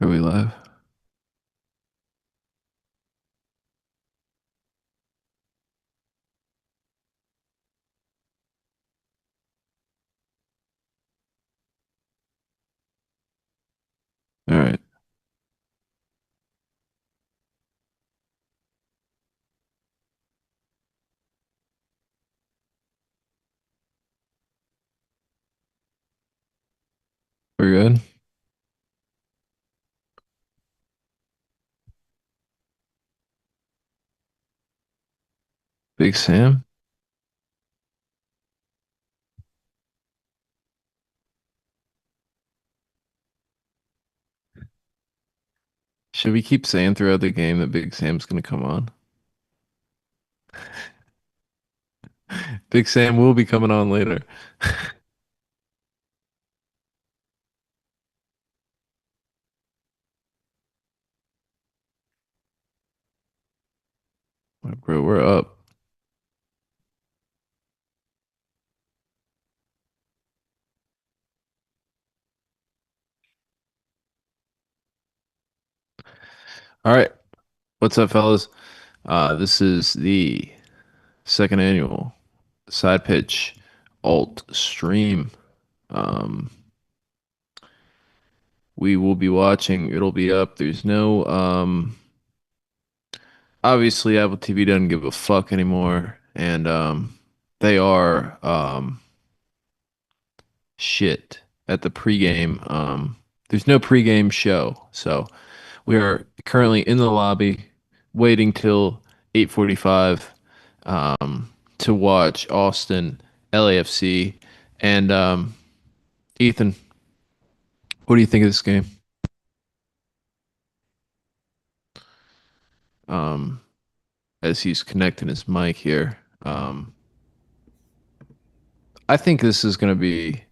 Are we live? All right. We're good. Big Sam. Should we keep saying throughout the game that Big Sam's gonna come on? Big Sam will be coming on later. Bro, we're up. All right. What's up, fellas? This is the second annual Side Pitch Alt Stream. Um, we will be watching. It'll be up. There's no obviously Apple TV doesn't give a fuck anymore, and they are shit at the pregame. There's no pregame show, so we are currently in the lobby waiting till 8:45 to watch Austin LAFC. And Ethan, what do you think of this game? Um, as he's connecting his mic here. I think this is going to be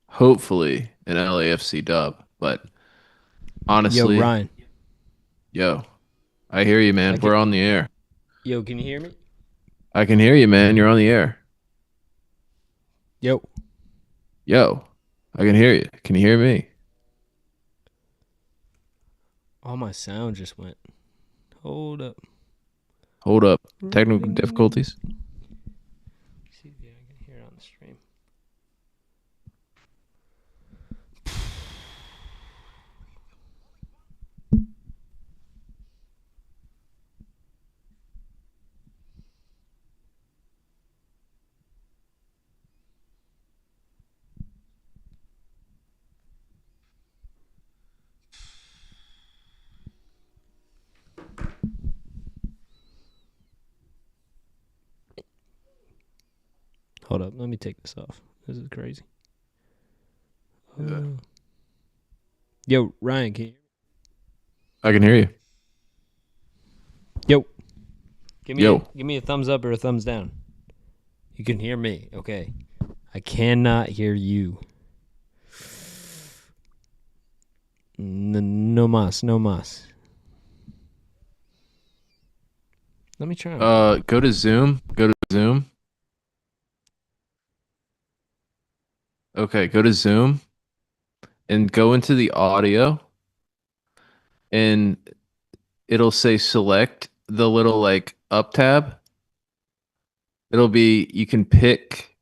hopefully an LAFC dub, but Yo, honestly, Ryan. yo, I hear you, I man. can. We're on the air. Yo, can you hear me? I can hear you, man. You're on the air. Yo. Yo, I can hear you. Can you hear me? All my sound just went. Hold up. Hold up. Technical Ring. difficulties. See if I can hear it on the stream. Hold up. Let me take this off. This is crazy. Yeah. Yo, Ryan, can you? I can hear you. Yo. Give me a Yo. give me a thumbs up or a thumbs down. You can hear me. Okay. I cannot hear you. No mas. No mas. Let me try. Go to Zoom. Go to Zoom. Okay, go to Zoom and go into the audio and it'll say select the little like up tab. It'll be you can pick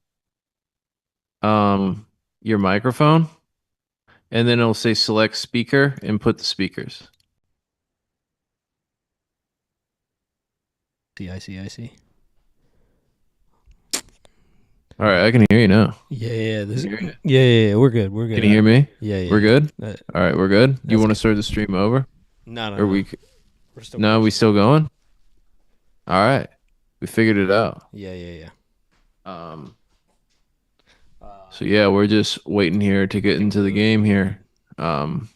your microphone and then it'll say select speaker and put the speakers. I see. All right, I can hear you now. Yeah, Can you hear you? yeah. We're good. We're Can good. you hear me? We're Yeah. good? All right, we're good. You That's want to good. start the stream over? No, no, Or no. we We're still no, we watching. still going? All right. We figured it out. Yeah. Um Uh, so yeah, we're just waiting here to get into the game here. Um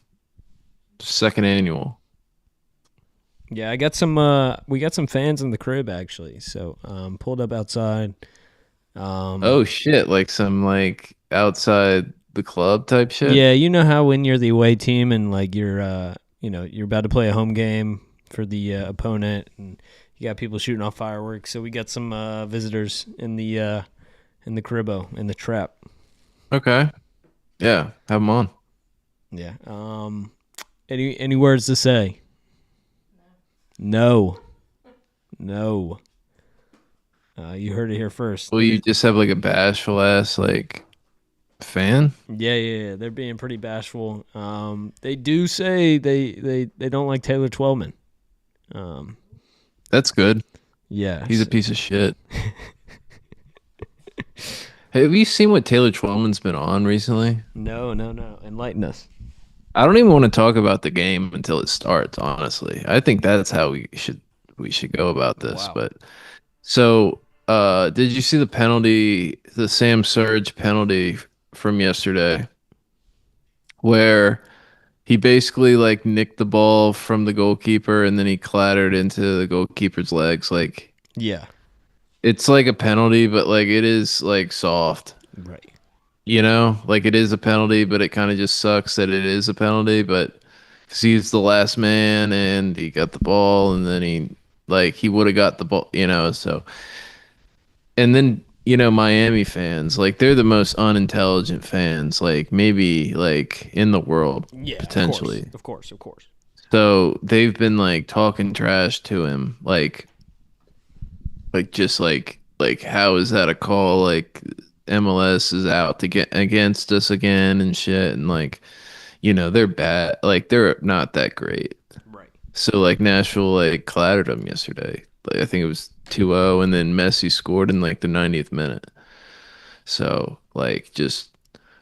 second annual. yeah, I got some. We got some fans in the crib actually. So, pulled up outside. Oh shit, like some like outside the club type shit. Yeah, you know how when you're the away team and like you're about to play a home game for the opponent, and you got people shooting off fireworks. So we got some visitors in the cribbo in the trap. Okay. Yeah, have them on. Yeah. Any words to say? No, no. You heard it here first. Will you just have like a bashful ass like fan? Yeah. They're being pretty bashful. They do say they don't like Taylor Twellman. Um, That's good. yeah. He's a piece of shit. Have you seen what Taylor Twellman's been on recently? No. Enlighten us. I don't even want to talk about the game until it starts, honestly. I think that's how we should go about this. Wow. But so did you see the penalty, the Sam Surge penalty from yesterday, where he basically like nicked the ball from the goalkeeper and then he clattered into the goalkeeper's legs. Like Yeah. it's like a penalty, but like it is like soft. Right. Like it is a penalty, but it kind of just sucks that it is a penalty. But because he's the last man and he got the ball, and then he would have got the ball. So, and then, Miami fans, like they're the most unintelligent fans, like maybe like in the world, Yeah. Of course. potentially. Of course. Of course. So they've been like talking trash to him, like just like how is that a call? Like MLS is out to get against us again and shit, and like they're bad, like they're not that great. Right. So like Nashville like clattered them yesterday. Like I think it was 2-0, and then Messi scored in like the 90th minute. So like just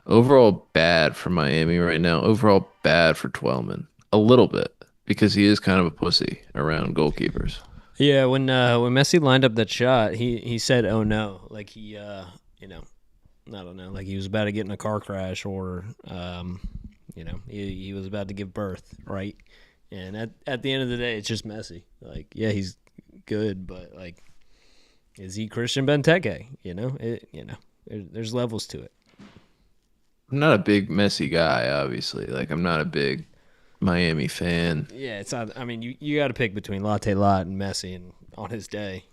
overall bad for Miami right now. Overall bad for Twelman. A little bit because he is kind of a pussy around goalkeepers. Yeah. When Messi lined up that shot, he said, "Oh no!" Like you know, I don't know, like he was about to get in a car crash or he was about to give birth, right? And at the end of the day, it's just Messi. Like, yeah, he's good, but like, is he Christian Benteke? There's levels to it. I'm not a big Messi guy, obviously. Like I'm not a big Miami fan. Yeah, it's not. I mean, you got to pick between Latte Lot and Messi, and on his day,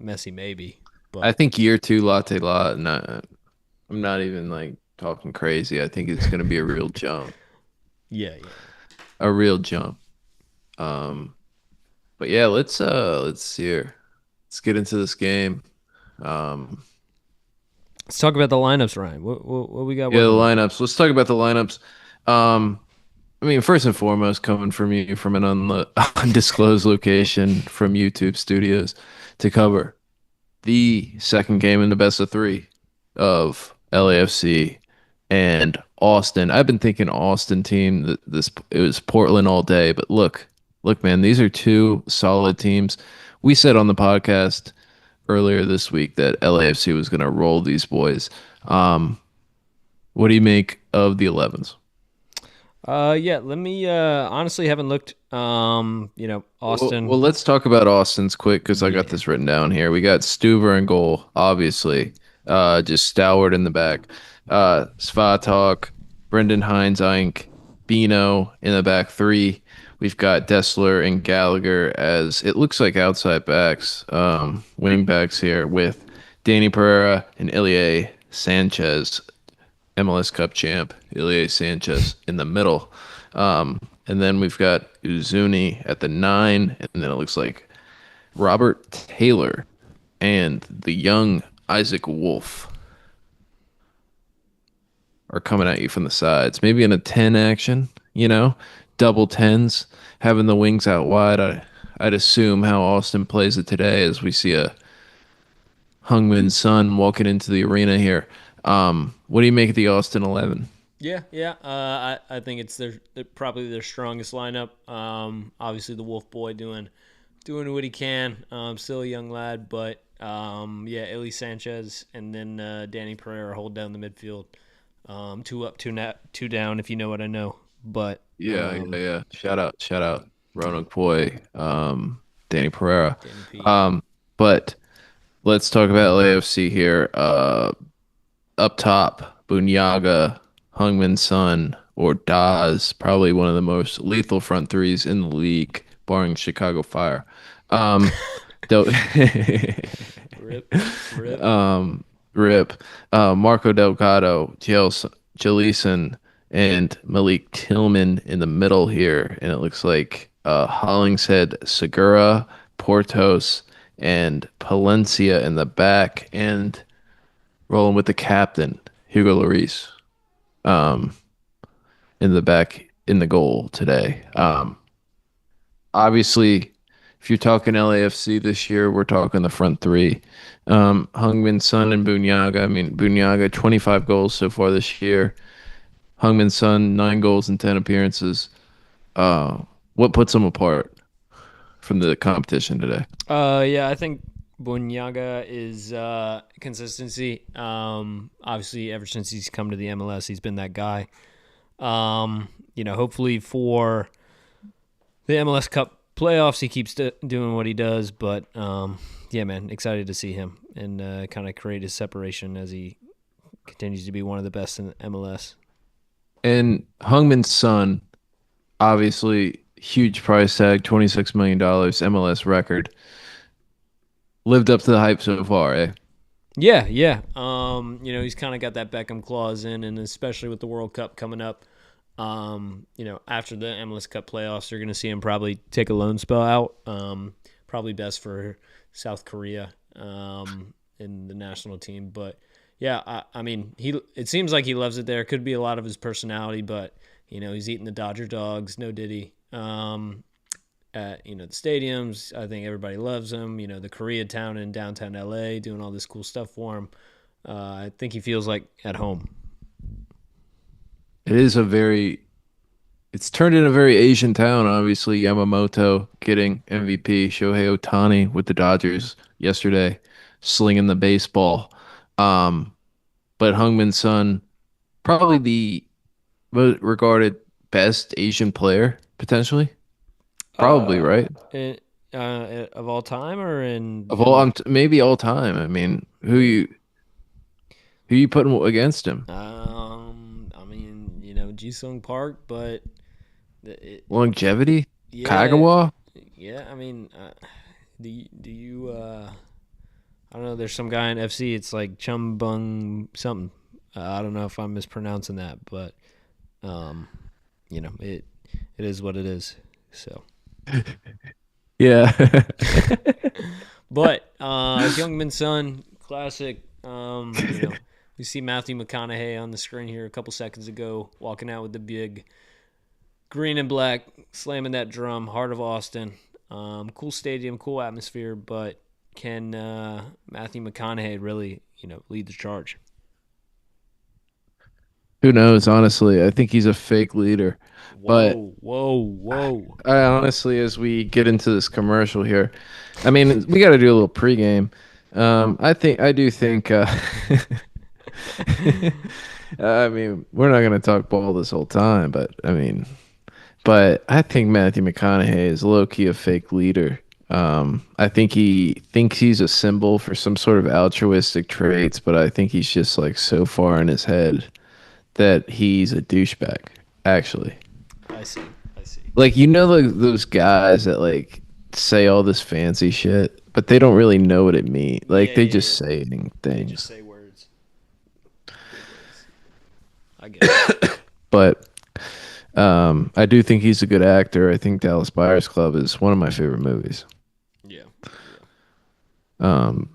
Messi maybe, I but think year two Latte Lot, I'm not even like talking crazy. I think it's gonna be a real jump. yeah. A real jump. Um, but yeah, let's see here. Let's get into this game. Um, Let's talk about the lineups, Ryan. What we got yeah, the working here? lineups. Let's talk about the lineups. Um, I mean, first and foremost, coming from you from an undisclosed location from YouTube studios to cover the second game in the best of three of LAFC and Austin. I've been thinking Austin team that this it was Portland all day, but look, man, these are two solid teams. We said on the podcast earlier this week that LAFC was going to roll these boys. Um, what do you make of the 11s? Yeah. Let me. Honestly, haven't looked. Well, Austin. let's talk about Austin's quick because I got Yeah. this written down here. We got Stuver in goal, obviously. Just stalwart in the back. Svatok, Brendan Hines, Ink, Bino in the back three. We've got Dessler and Gallagher as it looks like outside backs, wing backs here with Danny Pereira and Ilie Sanchez, MLS Cup champ, Ilie Sanchez in the middle. And then we've got Uzuni at the nine, and then it looks like Robert Taylor and the young Isaac Wolf are coming at you from the sides. Maybe in a 10 action, double tens, having the wings out wide. I'd assume how Austin plays it today as we see a Hungmin Sun walking into the arena here. What do you make of the Austin 11? Yeah. I think it's probably their strongest lineup. Obviously the Wolf Boy doing what he can. Still a young lad, but yeah, Eli Sanchez and then Danny Pereira hold down the midfield. Two up, two down, if you know what I know. But Yeah. Shout out, Ronak Poi, Danny Pereira. Danny P. But let's talk about LAFC here. Up top, Bunyaga, Hungmin Sun, or Daz, probably one of the most lethal front threes in the league, barring Chicago Fire. Um, Do- Rip, rip. Rip. Marco Delgado, Jelison, and Malik Tillman in the middle here, and it looks like Hollingshead, Segura, Portos, and Palencia in the back, and rolling with the captain Hugo Lloris um, in the back in the goal today. Obviously, if you're talking LAFC this year, we're talking the front three. Heung-min Son and Bunyaga. I mean, Bunyaga, 25 goals so far this year. Heung-min Son, 9 goals in 10 appearances. Uh, what puts them apart from the competition today? Yeah, I think Bunyaga is consistency. Obviously, ever since he's come to the MLS, he's been that guy. Hopefully for the MLS Cup playoffs, he keeps doing what he does. But yeah, man, excited to see him and kind of create his separation as he continues to be one of the best in MLS. And Heung-min Son, obviously, huge price tag, $26 million, MLS record. Lived up to the hype so far, eh? Yeah, yeah. He's kind of got that Beckham clause in, and especially with the World Cup coming up, after the MLS Cup playoffs, you're going to see him probably take a loan spell out. Probably best for South Korea in the national team. But yeah, I mean, it seems like he loves it there. Could be a lot of his personality, but he's eating the Dodger dogs. No Diddy. At the stadiums, I think everybody loves him. The Koreatown in downtown LA, doing all this cool stuff for him. I think he feels like at home. It is a very It's turned into a very Asian town, obviously. Yamamoto getting MVP, Shohei Ohtani with the Dodgers yesterday, slinging the baseball. Um, but Heung-min Son, probably the most regarded best Asian player, potentially. Probably, Uh, right? of all time or in Of all, general? maybe all time. I mean, who you putting against him? I mean, Jisung Park, but it Longevity? yeah, Kagawa? yeah. I mean, do you I don't know. There's some guy in FC. It's like Chum Bung something. I don't know if I'm mispronouncing that, but um, it is what it is. So, Yeah. but Youngman's Son, classic. We see Matthew McConaughey on the screen here a couple seconds ago, walking out with the big green and black, slamming that drum, Heart of Austin. Cool stadium, cool atmosphere, but can Matthew McConaughey really, lead the charge? Who knows, honestly. I think he's a fake leader. But Whoa, whoa, whoa. I honestly, as we get into this commercial here, I mean, we got to do a little pregame. I do think, I mean, we're not going to talk ball this whole time, but I think Matthew McConaughey is low key a fake leader. I think he thinks he's a symbol for some sort of altruistic traits, but I think he's just like so far in his head that he's a douchebag, actually. I see. I see. Like like those guys that like say all this fancy shit, but they don't really know what it means. Like Yeah, they yeah, just yeah. say They just things. say words, big words. I get it. But I do think he's a good actor. I think Dallas Buyers Club is one of my favorite movies. Yeah, yeah. Um,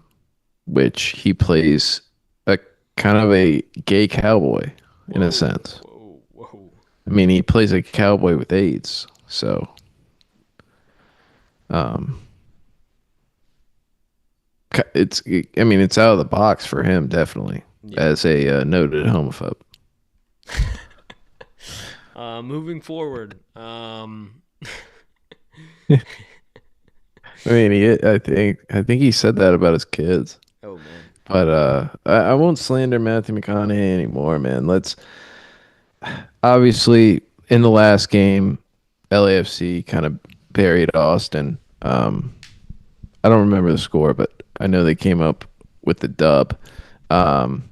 which he plays a kind of a gay cowboy in a Whoa, sense. whoa, whoa. I mean, he plays a cowboy with AIDS, so um, I mean, it's out of the box for him, definitely, Yeah. as a noted homophobe. Moving forward, I mean, I think he said that about his kids, oh man, but I won't slander Matthew McConaughey anymore, man. Let's obviously in the last game, LAFC kind of buried Austin. I don't remember the score, but I know they came up with the dub. Um,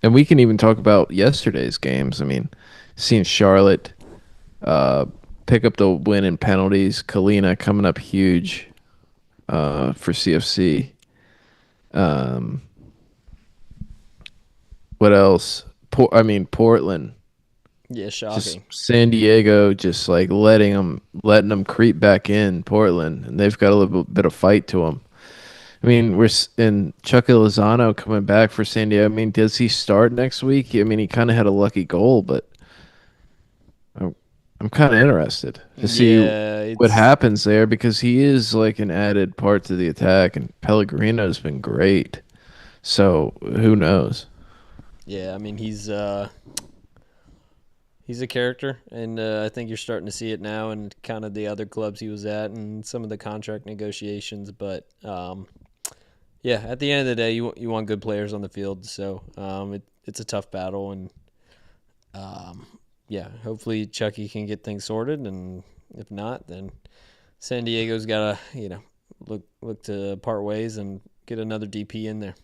and we can even talk about yesterday's games. I mean, seeing Charlotte uh, pick up the win in penalties, Kalina coming up huge for CFC. Um, what else? I mean, Portland. Yeah, Just shocking. San Diego just like letting them creep back in Portland, and they've got a little bit of fight to them. I mean, in Chucky Lozano coming back for San Diego. I mean, does he start next week? I mean, he kind of had a lucky goal, but I'm, I'm kind of interested to see Yeah, what it's happens there because he is like an added part to the attack, and Pellegrino's been great. So who knows? yeah. I mean, he's a character, and I think you're starting to see it now, and kind of the other clubs he was at, and some of the contract negotiations. But yeah, at the end of the day, you want good players on the field, so it's a tough battle, and um, yeah, hopefully Chucky can get things sorted, and if not, then San Diego's got to look to part ways and get another DP in there.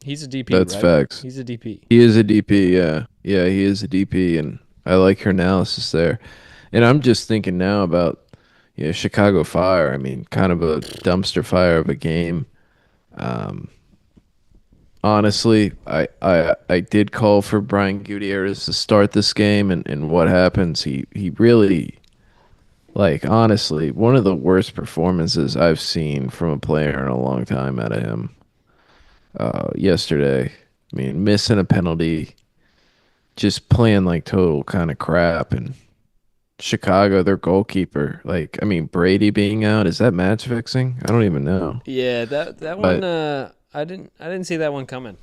He's a DP, That's right? facts. He's a DP. He is a DP, yeah. Yeah, he is a DP, and I like your analysis there. And I'm just thinking now about, Chicago Fire. I mean, kind of a dumpster fire of a game. Um, Honestly, I did call for Brian Gutierrez to start this game, and what happens? He really, like, honestly, one of the worst performances I've seen from a player in a long time out of him. Yesterday, I mean, missing a penalty, just playing like total kind of crap, and Chicago, their goalkeeper, like, I mean, Brady being out, is that match fixing? I don't even know. Yeah, that one But I didn't see that one coming.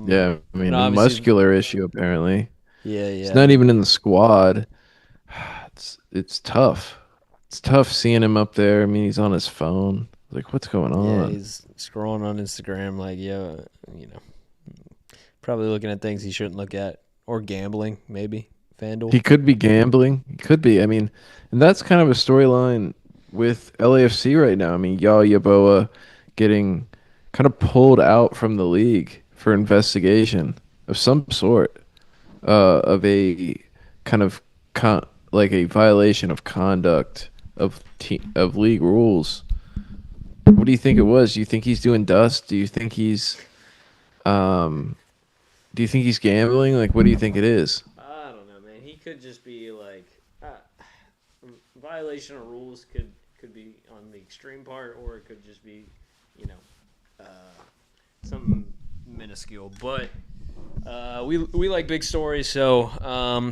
yeah, I mean, a Obviously, muscular issue apparently. yeah, He's yeah. I not mean, even in the squad. It's tough. It's tough seeing him up there. I mean, he's on his phone. Like, what's going yeah, on? he's scrolling on Instagram like, yeah, probably looking at things he shouldn't look at, or gambling, maybe FanDuel. He could be gambling. He could be. I mean, and that's kind of a storyline with LAFC right now. I mean, Yaboa getting kind of pulled out from the league for investigation of some sort, of a kind of like a violation of conduct of league rules. What do you think it was? Do you think he's doing dust? Um do you think he's gambling? Like, what do you think it is? I don't know, man. He could just be like violation of rules could be on the extreme part, or it could just be, you know, something minuscule. But we like big stories, so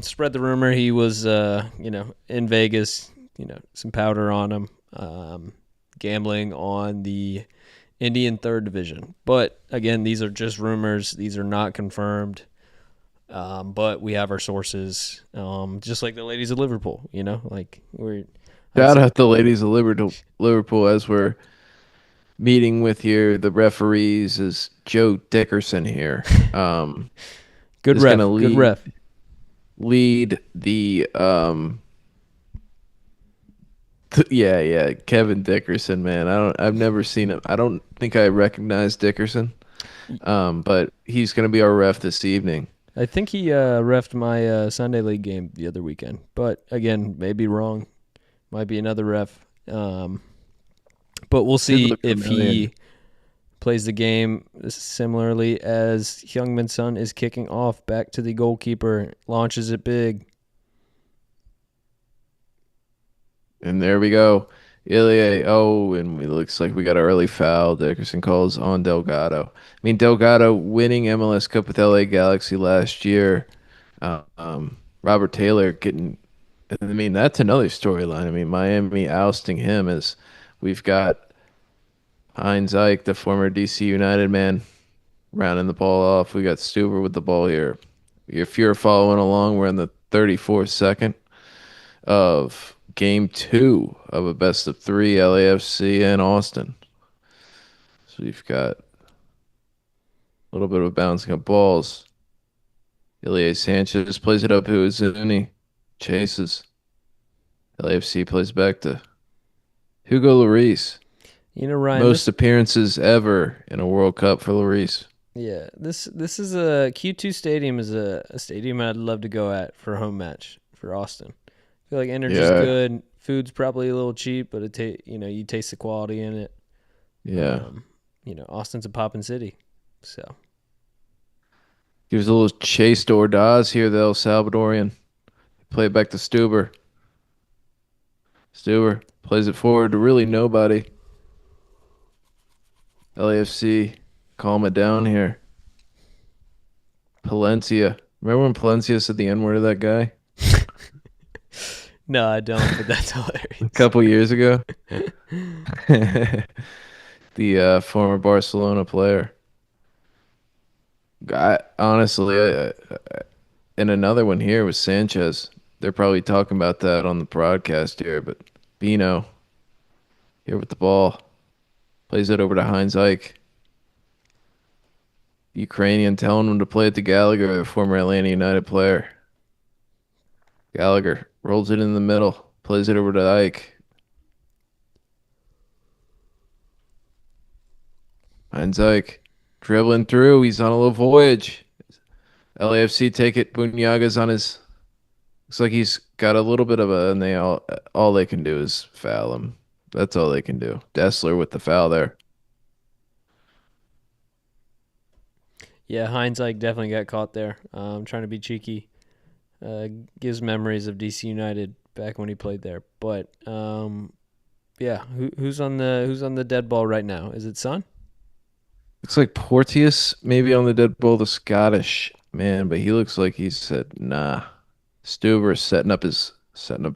spread the rumor he was in Vegas, some powder on him, gambling on the Indian third division. But again, these are just rumors; these are not confirmed. But we have our sources, just like the ladies of Liverpool. Like we're. I'd Shout say, out the ladies of Liverpool as we're meeting with here. The referees is Joe Dickerson here. good Is going to ref, good lead ref. lead the yeah, Kevin Dickerson, man. I've never seen him. I don't think I recognize Dickerson. But he's going to be our ref this evening. I think he refed my Sunday league game the other weekend, but again, maybe wrong. Might be another ref. But we'll Did see look if familiar. he plays the game similarly as Hyungmin Son is kicking off back to the goalkeeper, launches it big. And there we go. Ilie. Oh, and it looks like we got an early foul. Dickerson calls on Delgado. I mean, Delgado winning MLS Cup with LA Galaxy last year. Robert Taylor getting. I mean, that's another storyline. I mean, Miami ousting him as we've got Heinz Ike, the former DC United man, rounding the ball off. We got Stuber with the ball here. If you're following along, we're in the 34th second of game two of a best of three LAFC and Austin. So we've got a little bit of bouncing of balls. Ilie Sanchez plays it up to Uzuni. Chases. LAFC plays back to Hugo Lloris. Ryan, Most this appearances ever in a World Cup for Lloris. yeah, this is a Q2 stadium is a stadium I'd love to go at for a home match for Austin. I feel like energy's Yeah, good, food's probably a little cheap, but you taste the quality in it. yeah. Um, Austin's a poppin' city, so Gives a little chase to Ordaz here, though. Salvadorian. Play it back to Stuber. Stuber plays it forward to really nobody. LAFC, calm it down here. Palencia. Remember when Palencia said the N word to that guy No, I don't, but that's a hilarious. couple years ago? The former Barcelona player. Honestly, and another one here was Sanchez. They're probably talking about that on the broadcast here, but Bino here with the ball plays it over to Heinz Ike. Ukrainian telling him to play it to Gallagher, a former Atlanta United player. Gallagher rolls it in the middle, plays it over to Ike. Heinz Ike dribbling through. He's on a little voyage. LAFC take it. Bunyaga's on his. Looks like he's got a little bit of a, and all they can do is foul him. That's all they can do. Dessler with the foul there. Yeah, Hindsight definitely got caught there. Trying to be cheeky. Uh, Gives memories of DC United back when he played there. But yeah, who's on the dead ball right now? Is it Son? Looks like Porteous maybe on the dead ball, the Scottish man, but he looks like he said nah. Stuber setting up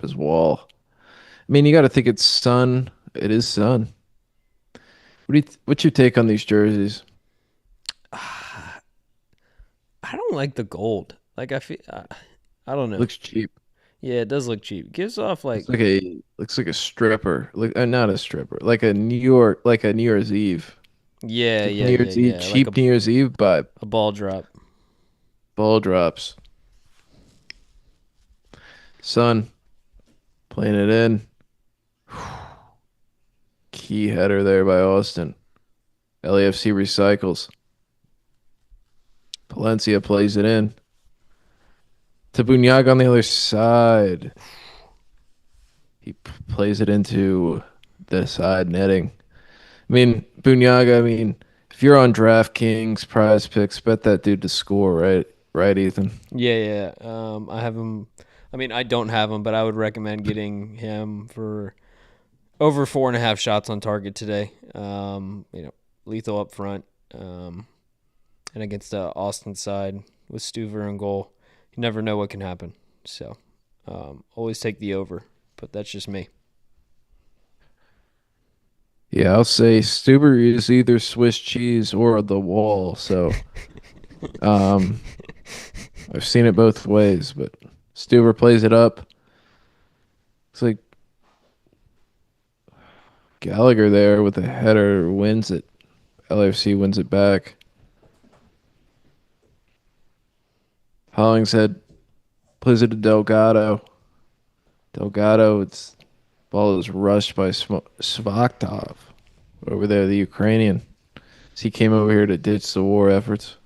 his wall. I mean, you got to think it's Sun. It is Sun. What's your take on these jerseys? I don't like the gold. Like I feel, I don't know. Looks cheap. Yeah, it does look cheap. Gives off like Looks like a stripper. Look, not a stripper. Like a New Year's Eve. yeah, Like yeah, New yeah, Year's Eve, yeah, like cheap New Year's Eve vibe. a ball drop. Ball drops. Sun playing it in. Key header there by Austin. LAFC recycles. Palencia plays it in to Bunyaga on the other side. He plays it into the side netting. I mean, Bunyaga, if you're on DraftKings, Prize Picks, bet that dude to score, right? Right, Ethan? Yeah, yeah. I have him. I mean, I don't have him, but I would recommend getting him for over 4.5 shots on target today. Lethal up front, and against the Austin side with Stuver in goal. You never know what can happen. So, always take the over, but that's just me. Yeah, I'll say Stuber is either Swiss cheese or the wall. So, um, I've seen it both ways, but Stuber plays it up. It's like Gallagher there with a header wins it. LAFC wins it back. Hollingshead plays it to Delgado. Delgado, it's ball is rushed by Svaktov over there, the Ukrainian. He came over here to ditch the war efforts.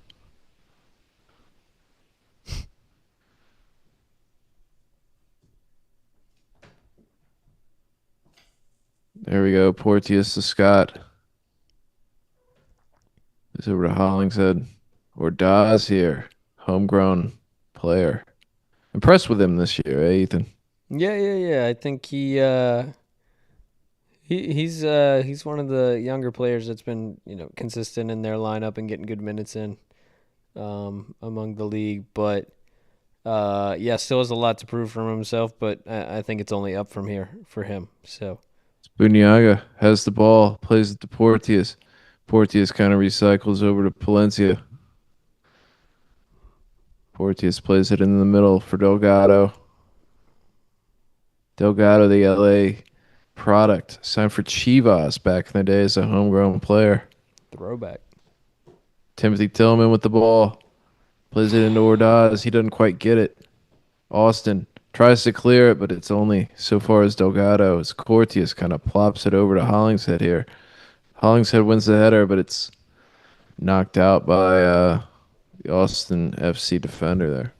There we go. Porteous to Scott. It's over to Hollingshead. Or Dawes here. Homegrown player. Impressed with him this year, eh, Ethan? Yeah, yeah, yeah. I think he's one of the younger players that's been consistent in their lineup and getting good minutes in among the league. But yeah, still has a lot to prove from himself. But I think it's only up from here for him. So Bunyaga has the ball, plays it to Porteous. Porteous kind of recycles over to Palencia. Porteous plays it in the middle for Delgado. Delgado, the LA product, signed for Chivas back in the day as a homegrown player. throwback. Timothy Tillman with the ball. Plays it into Ordaz. He doesn't quite get it. Austin tries to clear it, but it's only so far as Delgado. As Cortius kind of plops it over to Hollingshead here. Hollingshead wins the header, but it's knocked out by the Austin FC defender there.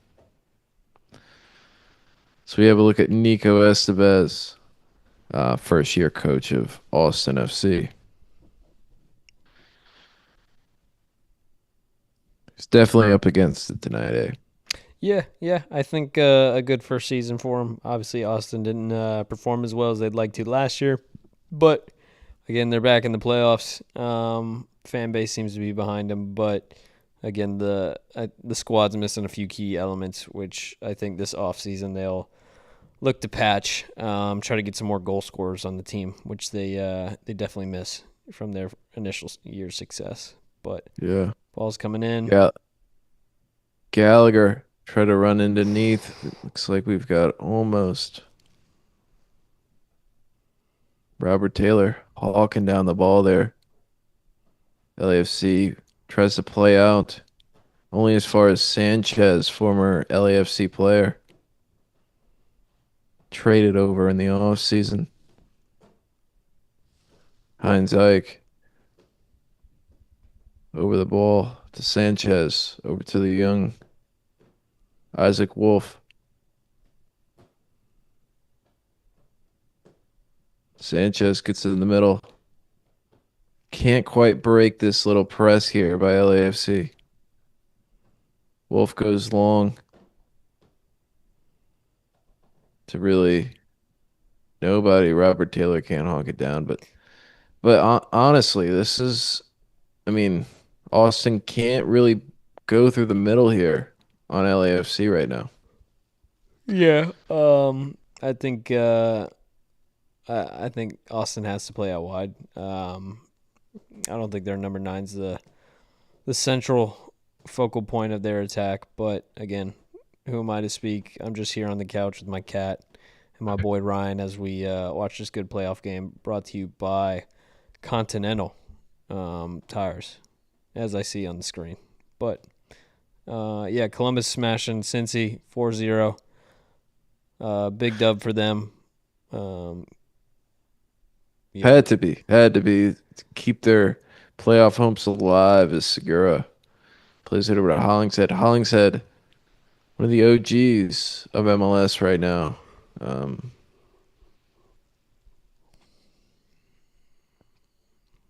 So we have a look at Nico Estevez, first year coach of Austin FC. He's definitely up against it tonight, eh? Yeah, yeah. I think a good first season for him. Obviously, Austin didn't perform as well as they'd like to last year, but again, they're back in the playoffs. Fan base seems to be behind them, but again, the squad's missing a few key elements, which I think this offseason they'll look to patch. Try to get some more goal scorers on the team, which they definitely miss from their initial year's success. But Yeah. ball's coming in. Yeah. Gallagher try to run underneath. It looks like we've got almost Robert Taylor hawking down the ball there. LAFC tries to play out only as far as Sanchez, former LAFC player, traded over in the offseason. Heinz Ike over the ball to Sanchez, over to the young Isaac Wolf. Sanchez gets in the middle. Can't quite break this little press here by LAFC. Wolf goes long to really nobody. Robert Taylor can't hawk it down, but honestly, this is, I mean, Austin can't really go through the middle here on LAFC right now. Yeah. I think I think Austin has to play out wide. I don't think their number nine's the central focal point of their attack. But again, who am I to speak? I'm just here on the couch with my cat and my boy Ryan as we watch this good playoff game brought to you by Continental tires, as I see on the screen. But yeah, Columbus smashing Cincy 4-0. Big dub for them. Um, yeah, Had to be to keep their playoff hopes alive as Segura plays it over to Hollingshead. Hollingshead, one of the OGs of MLS right now. Um,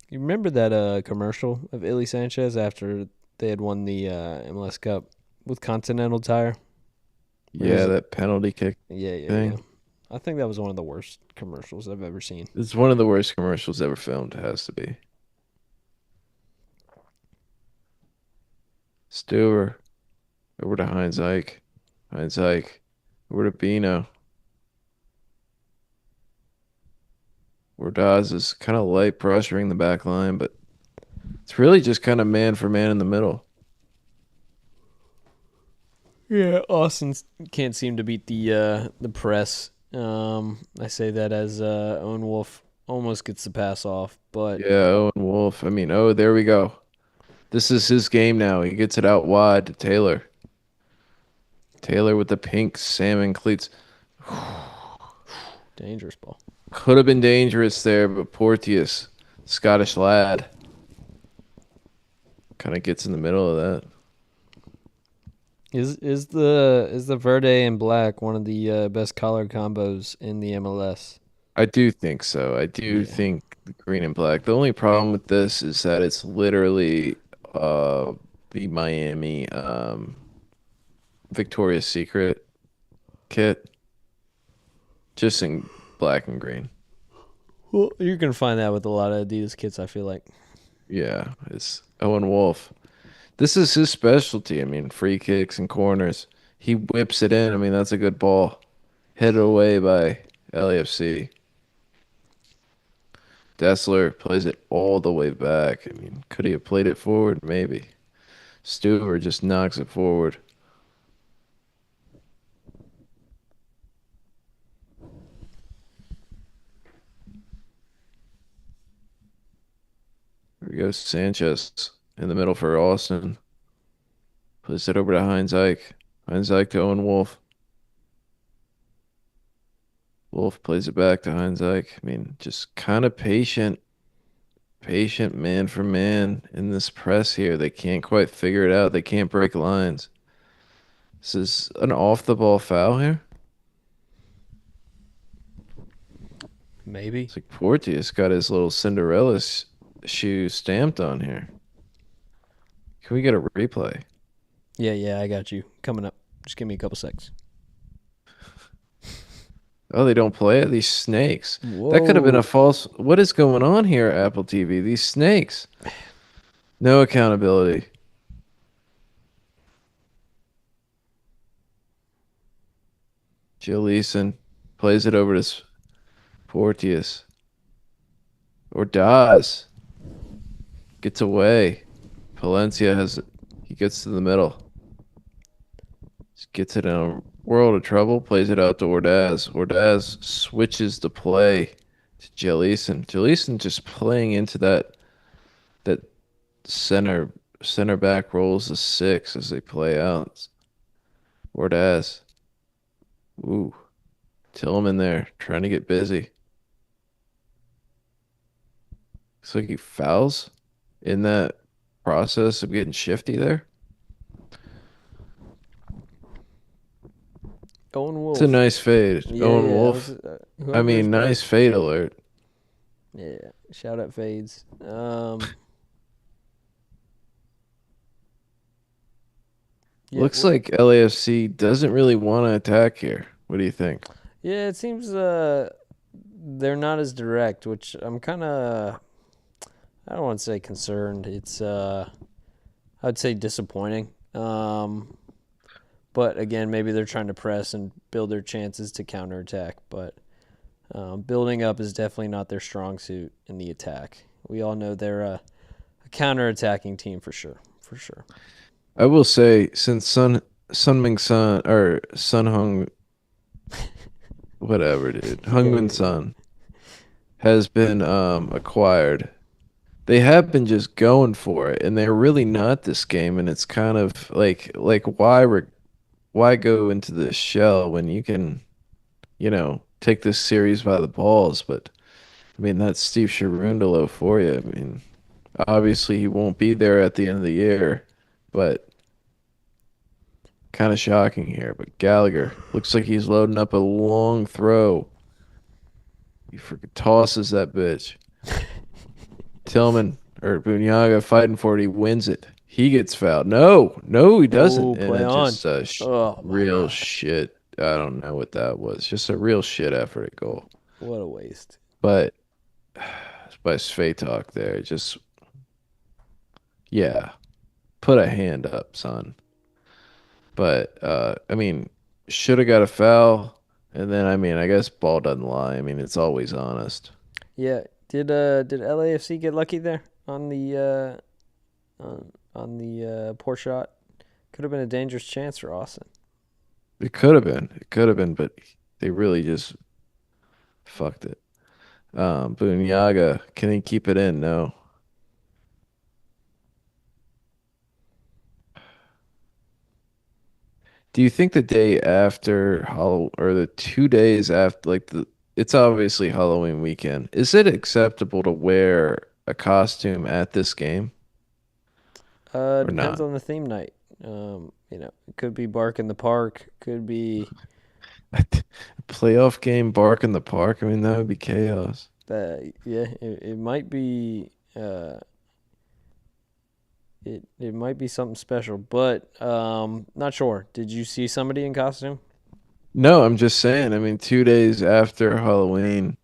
you remember that commercial of Illy Sanchez after they had won the MLS Cup with Continental Tire? Or yeah, was it? that penalty kick Yeah, yeah, yeah. thing. I think that was one of the worst commercials I've ever seen. It's one of the worst commercials ever filmed. It has to be. Stuber over to Heinz Ike. Heinz Ike over to Bino. Ordaz is kind of light pressuring the back line, but it's really just kind of man for man in the middle. Yeah, Austin can't seem to beat the press. I say that as Owen Wolf almost gets the pass off, but Yeah, Owen Wolf. I mean, oh, there we go. This is his game now. He gets it out wide to Taylor. Taylor with the pink salmon cleats. dangerous ball. Could have been dangerous there, but Porteous, Scottish lad, kind of gets in the middle of that. Is the Verde and Black one of the best color combos in the MLS? I do think so. I do Yeah. think the green and black. The only problem with this is that it's literally uh the Miami Victoria's Secret kit, just in black and green. Well, you're gonna find that with a lot of Adidas kits. I feel like. Yeah, it's Owen Wolf. This is his specialty. I mean, free kicks and corners. He whips it in. I mean, that's a good ball. Headed away by LAFC. Dessler plays it all the way back. I mean, could he have played it forward? Maybe. Stuver just knocks it forward. Here we go. Sanchez in the middle for Austin. Plays it over to Heinz Ike. Heinz Ike to Owen Wolf. Wolf plays it back to Heinz Ike. I mean, just kind of patient man for man in this press here. They can't quite figure it out. They can't break lines. This is an off the ball foul here. Maybe. It's like Porteous got his little Cinderella shoe stamped on here. Can we get a replay? Yeah, yeah, I got you. Coming up. Just give me a couple secs. Oh, they don't play it? These snakes. That could have been a Whoa. false. What is going on here, Apple TV? These snakes. No accountability. Jill Eason plays it over to Porteous. Or Dawes. Gets away. Palencia has it. He gets to the middle. Just gets it in a world of trouble. Plays it out to Ordaz. Ordaz switches the play to Jaleeson. Jaleeson just playing into that center back rolls a six as they play out. Ordaz. Ooh. Tillman there trying to get busy. Looks like he fouls in that process of getting shifty there. Owen It's a Wolf. nice fade. Yeah, Owen yeah. That was Wolf. I whoever's mean, back. nice fade alert. Yeah. Shout out fades. Yeah. Looks like LAFC doesn't really want to attack here. What do you think? Yeah. It seems they're not as direct, which I'm kind of. I don't want to say concerned. It's I'd say disappointing. But again, maybe they're trying to press and build their chances to counterattack. But building up is definitely not their strong suit in the attack. We all know they're a counterattacking team for sure. For sure. I will say, since Sun Ming Sun or Sun Hung, whatever, dude, Yeah, Hung Min yeah, yeah. Sun has been acquired. They have been just going for it, and they're really not this game. And it's kind of like why go into this shell when you can, take this series by the balls? But I mean, that's Steve Cherundolo for you. I mean, obviously he won't be there at the end of the year, but kind of shocking here. But Gallagher looks like he's loading up a long throw. He freaking tosses that bitch. Tillman or Bunyaga fighting for it. He wins it. He gets fouled. No, no, he Oh, doesn't. And play it on. just Oh my real god. shit. I don't know what that was. Just a real shit effort at goal. What a waste. But by Svetok there, just yeah, put a hand up, son. But I mean, should have got a foul. And then I mean, I guess ball doesn't lie. I mean, it's always honest. Yeah. Did LAFC get lucky there on the poor shot? Could have been a dangerous chance for Austin. It could have been. It could have been, but they really just fucked it. Bunyaga, can he keep it in? No. Do you think the day after Hall or the 2 days after, it's obviously Halloween weekend. Is it acceptable to wear a costume at this game or Depends not? on the theme night. It could be Bark in the Park. Could be A playoff game, bark in the park. I mean, that would be chaos. yeah. It might be it might be something special, but not sure. Did you see somebody in costume? No, I'm just saying. I mean, 2 days after Halloween.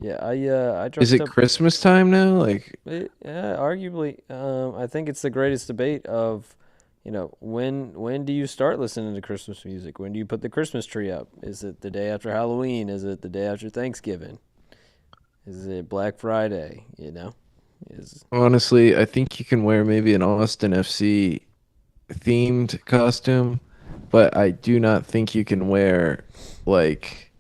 Yeah, I Is dressed it up. Christmas time now? Like, Yeah, arguably, I think it's the greatest debate of, when do you start listening to Christmas music? When do you put the Christmas tree up? Is it the day after Halloween? Is it the day after Thanksgiving? Is it Black Friday? Is honestly, I think you can wear maybe an Austin FC themed costume, but I do not think you can wear like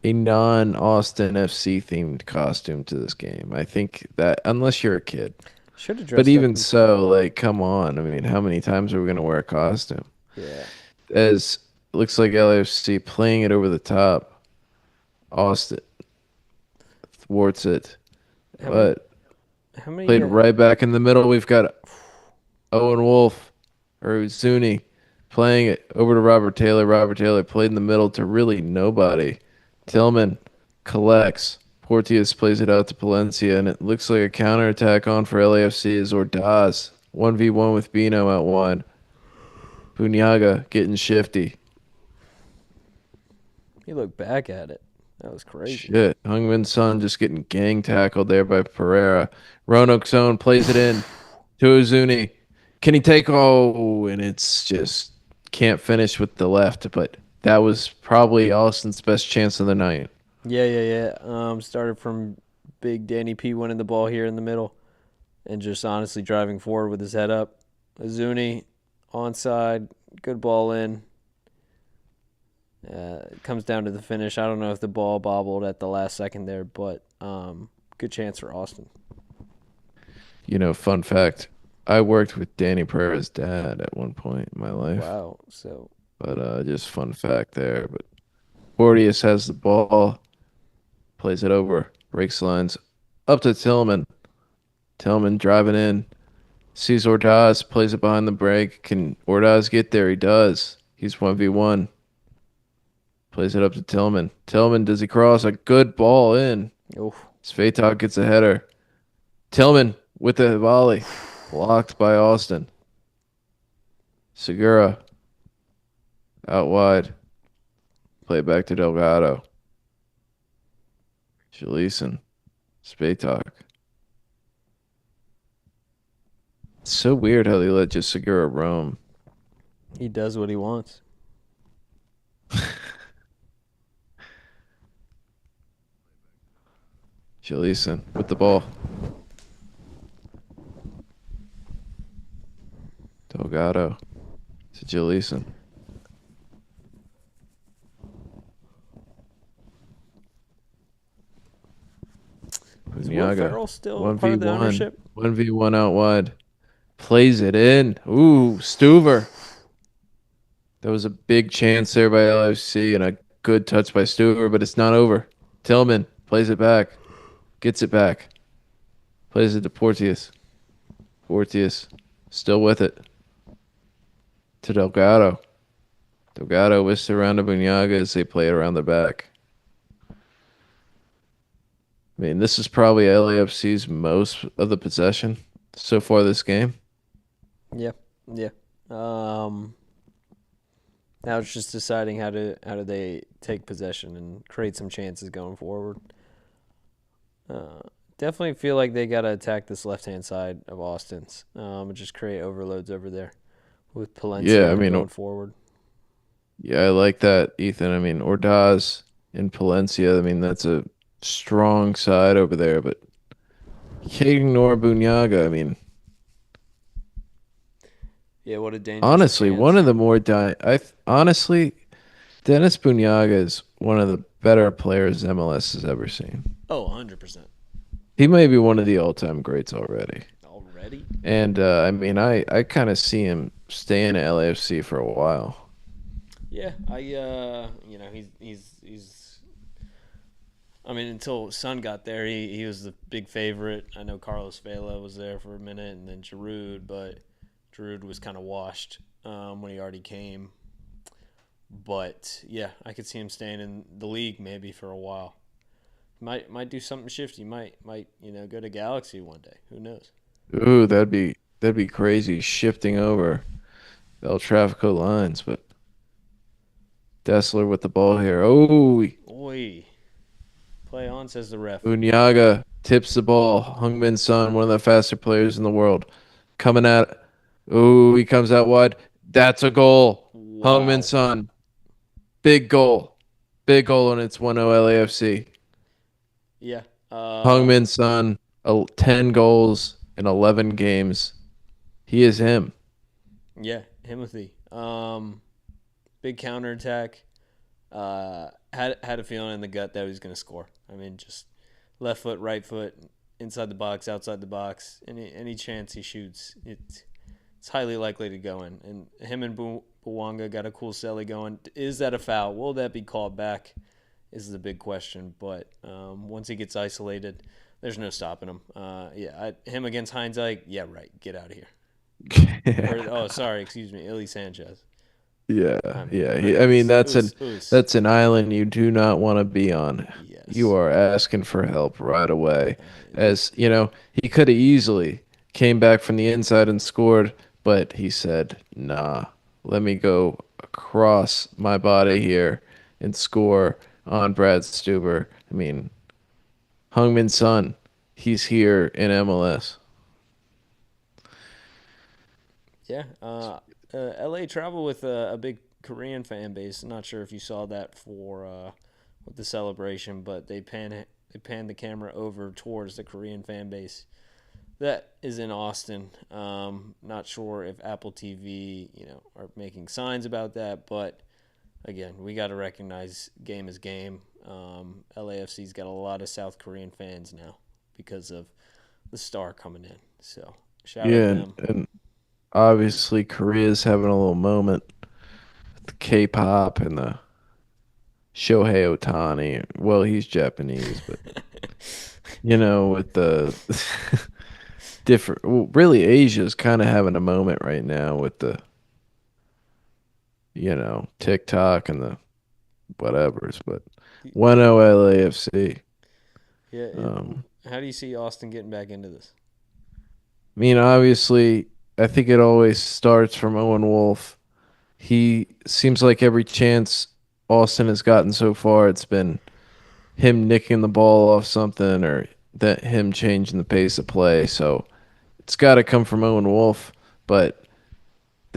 a non-Austin FC themed costume to this game. I think that unless you're a kid. should have But dressed up even in. so, like, come on. I mean, how many times are we gonna wear a costume? Yeah. As looks like LAFC playing it over the top. Austin thwarts it, How many? but How many? played right back in the middle. We've got Owen Wolf or Zuni playing it over to Robert Taylor. Robert Taylor played in the middle to really nobody. Tillman collects. Porteous plays it out to Palencia, and it looks like a counterattack on for LAFC is Ordaz. 1v1 with Bino out wide. Bunyaga getting shifty. He looked back at it. That was crazy. Shit. Heung-min Son just getting gang tackled there by Pereira. Roanoke Zone plays it in to Uzuni. Can he take? Oh, and it's just can't finish with the left, but that was probably Austin's best chance of the night. Yeah, yeah, yeah. Started from big Danny P winning the ball here in the middle and just honestly driving forward with his head up. Azuni onside, good ball in. It comes down to the finish. I don't know if the ball bobbled at the last second there, but good chance for Austin. Fun fact, I worked with Danny Pereira's dad at one point in my life. Wow. So But just fun fact there. But Porteous has the ball, plays it over, breaks lines, up to Tillman. Tillman driving in, sees Ordaz, plays it behind the break. Can Ordaz get there? He does. He's 1v1. Plays it up to Tillman. Tillman, does he cross? A good ball in. oof. Svetok gets a header. Tillman with the volley. Blocked by Austin. Segura out wide. Play it back to Delgado. Jaleeson. Spatok. It's so weird how they let just Segura roam. He does what he wants. Jaleeson with the ball. Delgado to Jaleeson. Is Will Bunyaga. Ferrell still part of the 1v1. ownership? 1v1 out wide. Plays it in. Ooh, Stuver. That was a big chance there by LAFC and a good touch by Stuver, but it's not over. Tillman plays it back. Gets it back. Plays it to Porteous. Porteous still with it. To Delgado. Delgado whisks around to Bunyaga as they play it around the back. I mean, this is probably LAFC's most of the possession so far this game. Yeah, yeah. Now it's just deciding how do they take possession and create some chances going forward. Definitely feel like they gotta attack this left hand side of Austin's. And just create overloads over there with Yeah, I Palencia mean, going forward. yeah, I like that, Ethan. I mean, Ordaz and Palencia, I mean, that's a strong side over there, but you can't ignore Bunyaga. I mean, Yeah, what a dangerous honestly, one chance. of the more honestly, Dennis Bunyaga is one of the better players MLS has ever seen. Oh, 100%. He may be one of the all-time greats already. Already? And I mean, I kind of see him staying at LAFC for a while. Yeah, he's I mean, until Son got there, he was the big favorite. I know Carlos Vela was there for a minute, and then Giroud, but Giroud was kind of washed when he already came. But yeah, I could see him staying in the league maybe for a while. Might do something shifty. Might go to Galaxy one day. Who knows? Ooh, that'd be crazy shifting over El Trafico lines, but Dessler with the ball here. Oh, Oi, play on, says the ref. Unyaga tips the ball. Heung-min Son, one of the faster players in the world, coming at. Oh, he comes out wide. That's a goal. Heung-min Wow. Son, big goal, big goal, and it's 1-0 LAFC. Yeah. Heung-min Son, 10 goals in 11 games. He is him. Yeah. Timothy. Big counterattack. Had a feeling in the gut that he was going to score. I mean, just left foot, right foot, inside the box, outside the box. Any chance he shoots, it's highly likely to go in. And him and Bouanga got a cool celly going. Is that a foul? Will that be called back? Is the big question. But once he gets isolated, there's no stopping him. Him against Heinz, yeah, right. Get out of here. Or sorry, excuse me, Illy Sanchez. Yeah, I mean, yeah. I mean, it was that's an island you do not want to be on. You yes. are asking for help right away. As you know, he could have easily came back from the inside and scored, but he said, "Nah." let me go across my body here and score on Brad Stuber. I mean, Heung-min Son, he's here in MLS. Yeah. LA travel with a big Korean fan base. Not sure if you saw that for with the celebration, but they pan the camera over towards the Korean fan base that is in Austin. Not sure if Apple TV, are making signs about that, but again, we got to recognize game is game. LAFC's got a lot of South Korean fans now because of the star coming in. So shout out Yeah, them. and obviously Korea's having a little moment with the K-pop and the Shohei Ohtani. Well, he's Japanese, but with the different. Well, really, Asia's kind of having a moment right now with the TikTok and the whatevers. But 1-0 LAFC. Yeah. Um, How do you see Austin getting back into this? I mean, obviously, I think it always starts from Owen Wolf. He seems like every chance Austin has gotten so far, it's been him nicking the ball off something or that him changing the pace of play. So it's got to come from Owen Wolf, but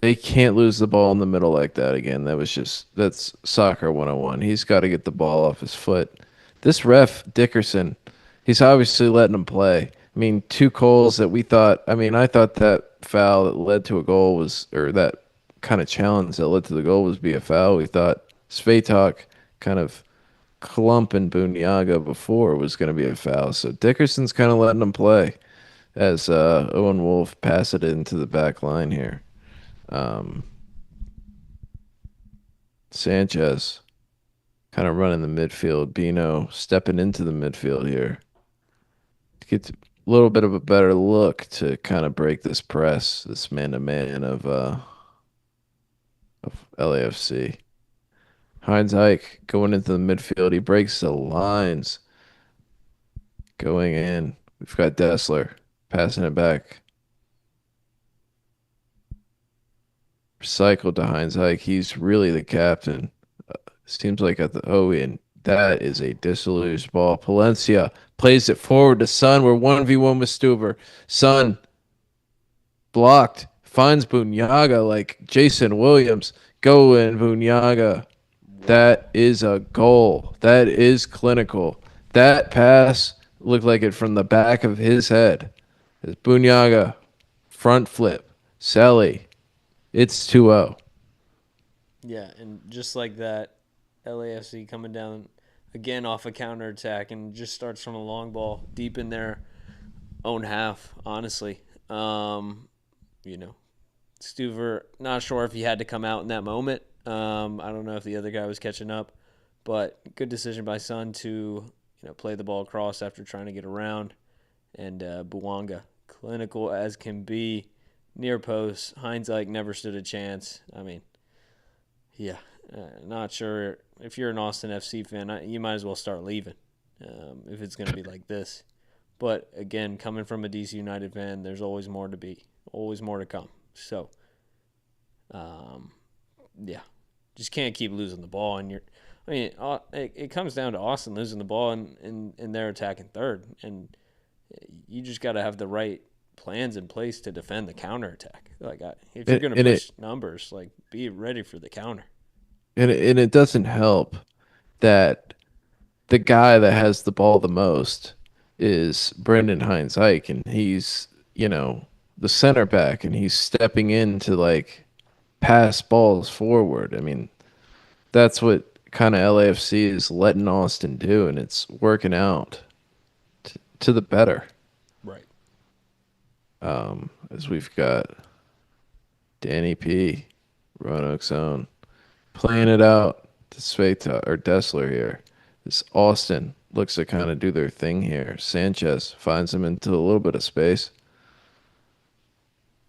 they can't lose the ball in the middle like that again. That's soccer 101. He's got to get the ball off his foot. This ref, Dickerson, he's obviously letting him play. I mean, two goals that we thought, I mean, I thought that foul that led to a goal was, or that kind of challenge that led to the goal was be a foul. We thought Svetok kind of clumping Bunyaga before was going to be a foul. So Dickerson's kind of letting him play as Owen Wolf pass it into the back line here. Um, Sanchez kind of running the midfield. Bino stepping into the midfield here to get a little bit of a better look to kind of break this press, this man-to-man of LAFC. Heinz Ike going into the midfield. He breaks the lines going in. We've got Dessler passing it back. Recycled to Heinz Ike. He's really the captain. Seems like at the and that is a disillusioned ball. Palencia plays it forward to Sun. We're 1v1 with Stuber. Sun blocked. Finds Bunyaga like Jason Williams. Go in, Bunyaga. Wow. That is a goal. That is clinical. That pass looked like it from the back of his head. It's Bunyaga. Front flip. Selly. It's 2-0. Yeah, and just like that, LAFC coming down again off a counterattack and just starts from a long ball deep in their own half, honestly. You know, Stuver, not sure if he had to come out in that moment. I don't know if the other guy was catching up, but good decision by Sun to play the ball across after trying to get around. And Buwanga, clinical as can be, near post. Heinz like never stood a chance. I mean, yeah, not sure if you're an Austin FC fan, you might as well start leaving if it's going to be like this. But again, coming from a DC United fan, there's always more to be, always more to come. So, um, yeah, just can't keep losing the ball. And it comes down to Austin losing the ball and they're attacking third, and you just got to have the right plans in place to defend the counterattack. Like, if you're And, going to and it push numbers, like be ready for the counter. and it doesn't help that the guy that has the ball the most is Brendan Hines Ike, and he's, the center back, and he's stepping in to like pass balls forward. I mean, that's what kind of LAFC is letting Austin do, and it's working out to the better. Right. As we've got Danny P, Roanoke's own, playing it out to Sveta or Dessler here. This Austin looks to kind of do their thing here. Sanchez finds him into a little bit of space.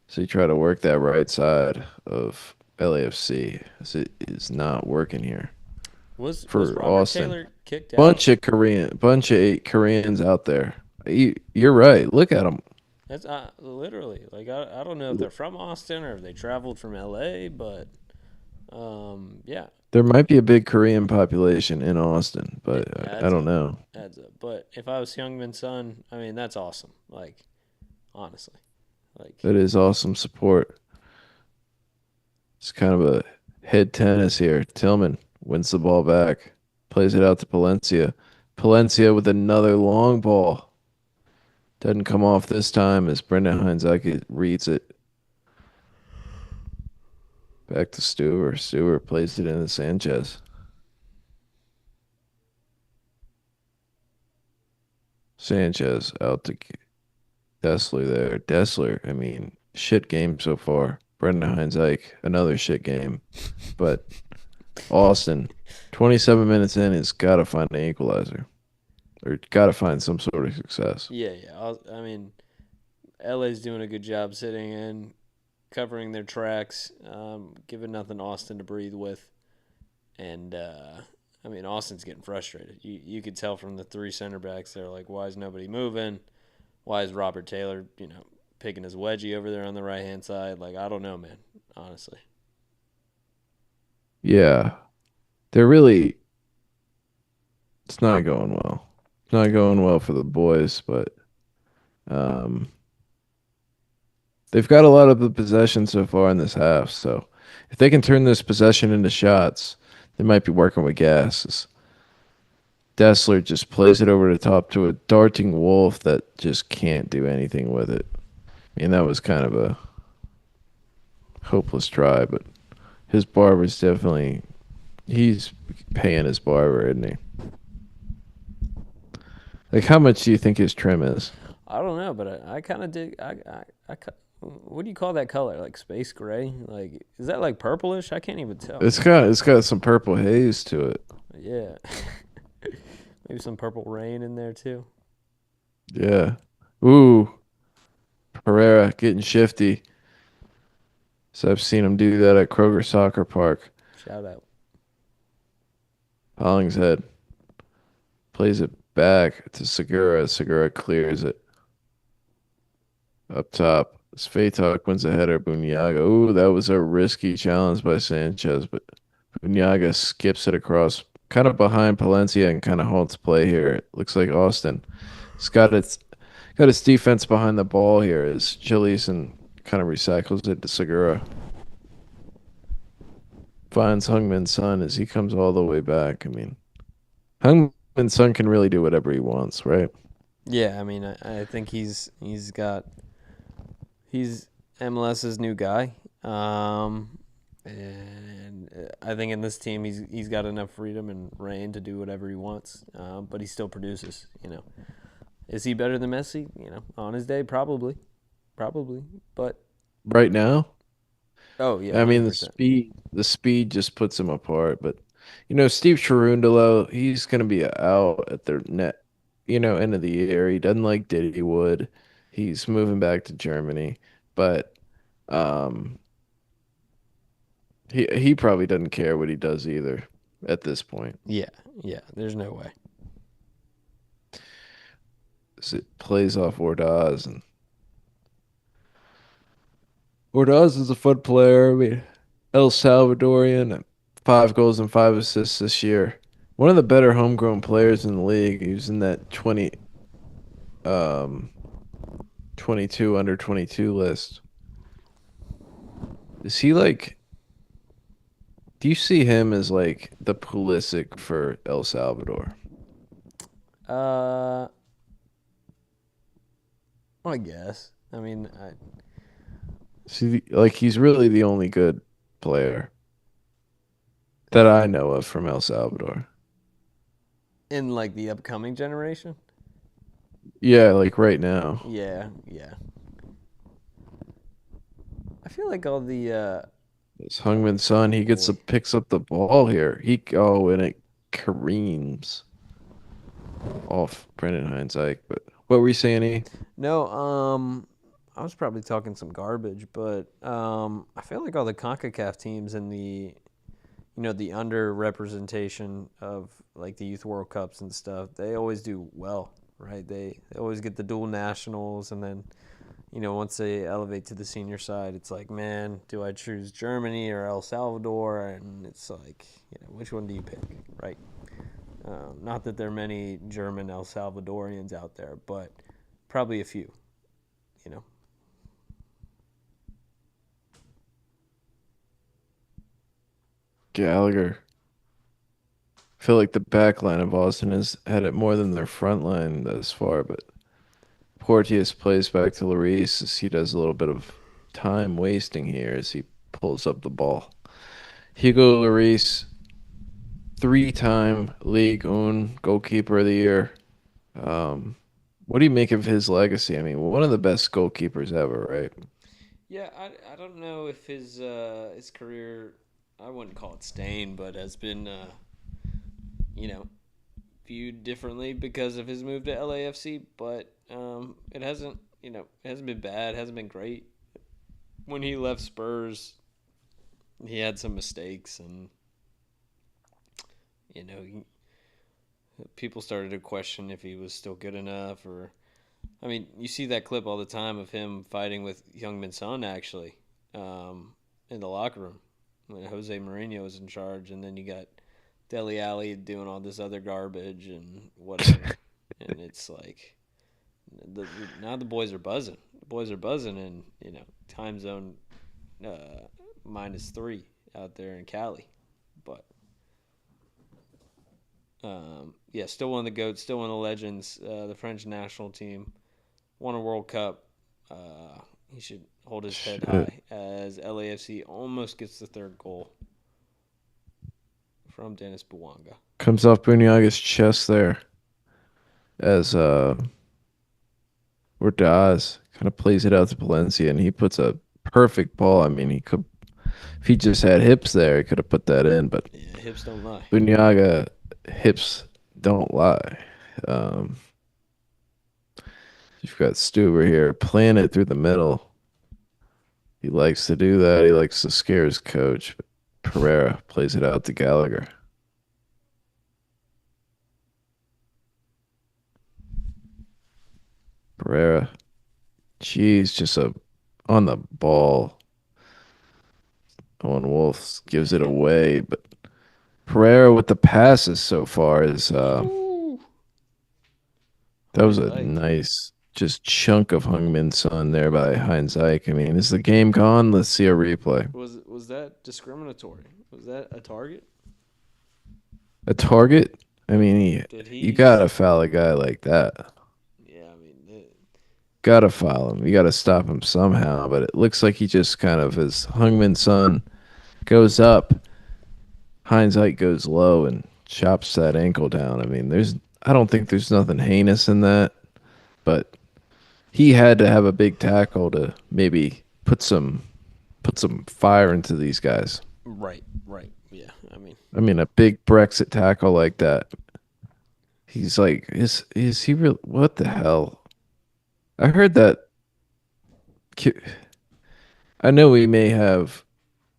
So you try to work that right side of LAFC as it is not working here Was for Robert Austin. Taylor kicked out? Bunch of Koreans out there. You're right. Look at them. That's literally like I don't know if they're from Austin or if they traveled from LA, but Yeah, There might be a big Korean population in Austin, but it I adds don't up, know. adds up. But if I was Youngman's son, I mean, that's awesome. Like, honestly, like, That is awesome support. It's kind of a head tennis here. Tillman wins the ball back, plays it out to Palencia. Palencia with another long ball. Doesn't come off this time as Brendan Heinzake reads it back to Stewart. Stewart plays it into Sanchez. Sanchez out to Dessler there. Dessler, I mean, shit game so far. Brendan Heinzike, another shit game. But Austin, 27 minutes in, has got to find an equalizer or got to find some sort of success. yeah, yeah. I mean, LA's doing a good job sitting in, covering their tracks, giving nothing Austin to breathe with, and I mean, Austin's getting frustrated. You could tell from the three center backs. They're like, why is nobody moving? Why is Robert Taylor, picking his wedgie over there on the right hand side? Like, I don't know, man. Honestly. Yeah, they're really, it's not going well. It's not going well for the boys, but um, they've got a lot of the possession so far in this half. So if they can turn this possession into shots, they might be working with gas. Dessler just plays it over the top to a darting wolf that just can't do anything with it. I mean, that was kind of a hopeless try, but his barber's definitely, he's paying his barber, isn't he? Like, how much do you think his trim is? I don't know, but I kind of dig. What do you call that color? Like space gray? Like, is that like purplish? I can't even tell. It's got some purple haze to it. Yeah. Maybe some purple rain in there too. Yeah. Ooh, Pereira getting shifty. So I've seen him do that at Kroger Soccer Park. Shout out. Hollingshead plays it back to Segura. Segura clears it up top. Svetok wins a header. Bunyaga. Ooh, that was a risky challenge by Sanchez, but Bunyaga skips it across, kind of behind Palencia and kind of halts play here. It looks like Austin. It's got its defense behind the ball here as Chilison kind of recycles it to Segura. Finds Hungmin's Son as he comes all the way back. I mean, Hungmin's Son can really do whatever he wants, right? Yeah, I mean, I think he's MLS's new guy. And I think in this team he's got enough freedom and reign to do whatever he wants. But he still produces. Is he better than Messi? On his day, probably. But Right now, oh yeah, I hundred mean percent. the speed just puts him apart. But Steve Cherundolo, he's gonna be out at the net, end of the year. He doesn't like Diddy Wood. He's moving back to Germany, but um, he probably doesn't care what he does either at this point. Yeah, yeah. There's no way. So it plays off Ordaz, and Ordaz is a fun player. I mean, El Salvadorian, 5 goals and 5 assists this year. One of the better homegrown players in the league. He was in that um, 22 under 22 list. Is he like, do you see him as like the Pulisic for El Salvador? Uh, I guess. I mean, See, like he's really the only good player that I know of from El Salvador. in like the upcoming generation. Yeah, like right now. Yeah, yeah. I feel like all the It's Hungmin Son. He gets a boy. picks up the ball here. And it careens off Brendan Heinzike. But what were you saying, E? No, I was probably talking some garbage, but I feel like all the CONCACAF teams in the underrepresentation of like the Youth World Cups and stuff, they always do well, right? They always get the dual nationals, and then once they elevate to the senior side, it's like, man, do I choose Germany or El Salvador? And it's like, which one do you pick, right? Not that there are many German El Salvadorians out there, but probably a few, you know. Gallagher. I feel like the back line of Austin has had it more than their front line thus far, but Porteous plays back to Lloris as he does a little bit of time wasting here as he pulls up the ball. Hugo Lloris, three-time League One goalkeeper of the year. Um, what do you make of his legacy? I mean, one of the best goalkeepers ever, right? Yeah, I don't know if his career, I wouldn't call it stained, but has been you know viewed differently because of his move to LAFC. But it hasn't it hasn't been bad, hasn't been great. When he left Spurs, he had some mistakes, and you know he, people started to question if he was still good enough. Or I mean, you see that clip all the time of him fighting with Young Son actually, in the locker room when Jose Mourinho was in charge, and then you got Dele Alli doing all this other garbage and whatever, and it's like now the boys are buzzing. The boys are buzzing, and time zone -3 out there in Cali, but yeah, still one of the goats, still one of the legends. The French national team won a World Cup. He should hold his head Shit. high as LAFC almost gets the third goal from Dennis Bouanga. Comes off Bunyaga's chest there as Ordaz kind of plays it out to Palencia and he puts a perfect ball. I mean, he could if he just had hips there, he could have put that in, but Yeah, hips don't lie. Bunyaga hips don't lie. Um, you've got Stuber here, playing it through the middle. He likes to do that. He likes to scare his coach. But Pereira plays it out to Gallagher. Pereira, geez, just a on the ball. Owen Wolf gives it away, but Pereira with the passes so far is Ooh, that was Heinz a Ike. nice just chunk of Hung-Min Son there by Heinz Ike. I mean, is the game gone? Let's see a replay. Was that discriminatory? Was that a target? A target? I mean, Did you he? gotta foul a guy like that. Yeah, I mean, Gotta foul him. You gotta stop him somehow. But it looks like he just kind of his Hung-Min Son goes up. Heinz Ike goes low and chops that ankle down. I mean, I don't think there's nothing heinous in that, but he had to have a big tackle to maybe put some fire into these guys. right, right. Yeah, I mean, I mean, a big Brexit tackle like that. He's like, is he real? What the hell? I heard that. I know we may have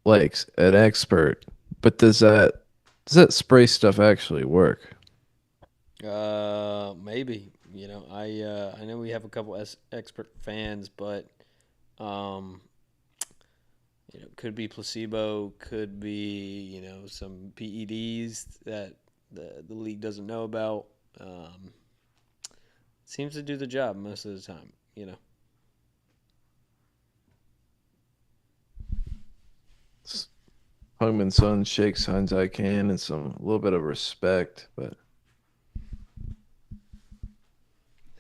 like an expert, but does that spray stuff actually work? maybe. I know we have a couple expert fans, but um, could be placebo, could be some PEDs that the league doesn't know about. Um, Seems to do the job most of the time. Hungman Son shakes Heinz I can and some a little bit of respect, but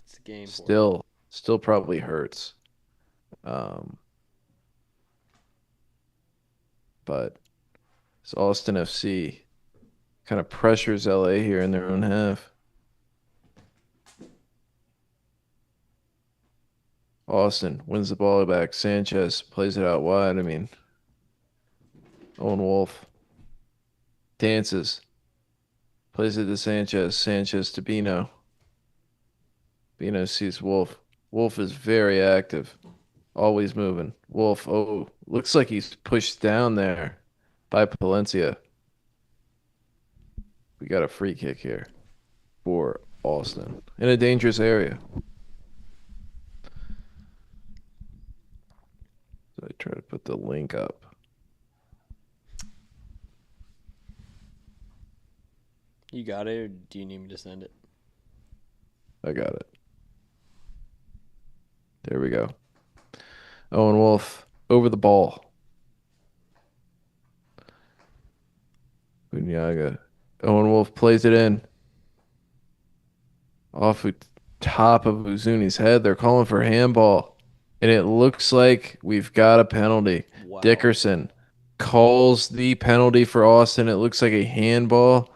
It's the game for him. still probably hurts. Um, but it's Austin FC kind of pressures LA here in their own half. Austin wins the ball back. Sanchez plays it out wide. I mean, Owen Wolf dances, plays it to Sanchez. Sanchez to Bino. Bino sees Wolf. Wolf is very active, always moving. Wolf, oh, looks like he's pushed down there by Palencia. We got a free kick here for Austin in a dangerous area. the link up. You got it, or do you need me to send it? I got it. There we go. Owen Wolf over the ball. Bunyaga. Owen Wolf plays it in. Off the top of Uzuni's head. They're calling for handball. And it looks like we've got a penalty. Wow. Dickerson calls the penalty for Austin. It looks like a handball.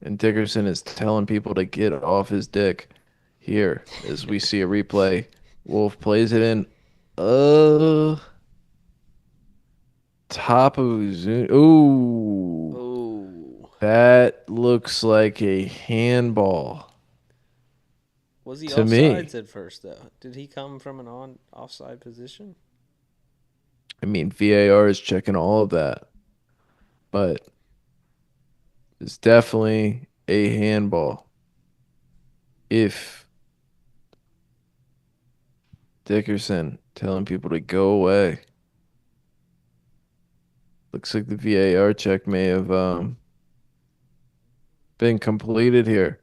And Dickerson is telling people to get off his dick. Here, as we see a replay, Wolf plays it in. Top of Uzuni. Ooh. Oh. That looks like a handball Was he to me. offsides at first, though? Did he come from an offside position? I mean, VAR is checking all of that, but it's definitely a handball. If Dickerson telling people to go away, looks like the VAR check may have been completed here.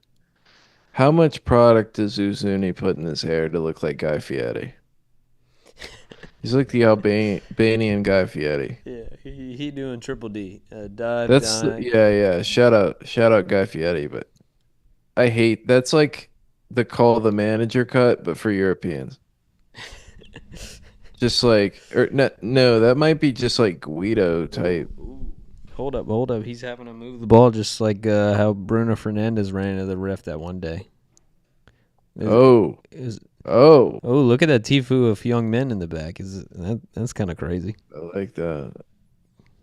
How much product does Uzuni put in his hair to look like Guy Fieri? He's like the Albanian Guy Fieri. Yeah, he doing triple D. Dive, That's dive. yeah. Shout out Guy Fieri, but I hate that's like the call the manager cut, but for Europeans. Just like or no, that might be just like Guido Ooh, type. ooh. Hold up. He's having to move the ball just like how Bruno Fernandez ran into the ref that one day. Is, Oh, is oh, Oh, look at that Tifu of young men in the back. That's kind of crazy. I like that.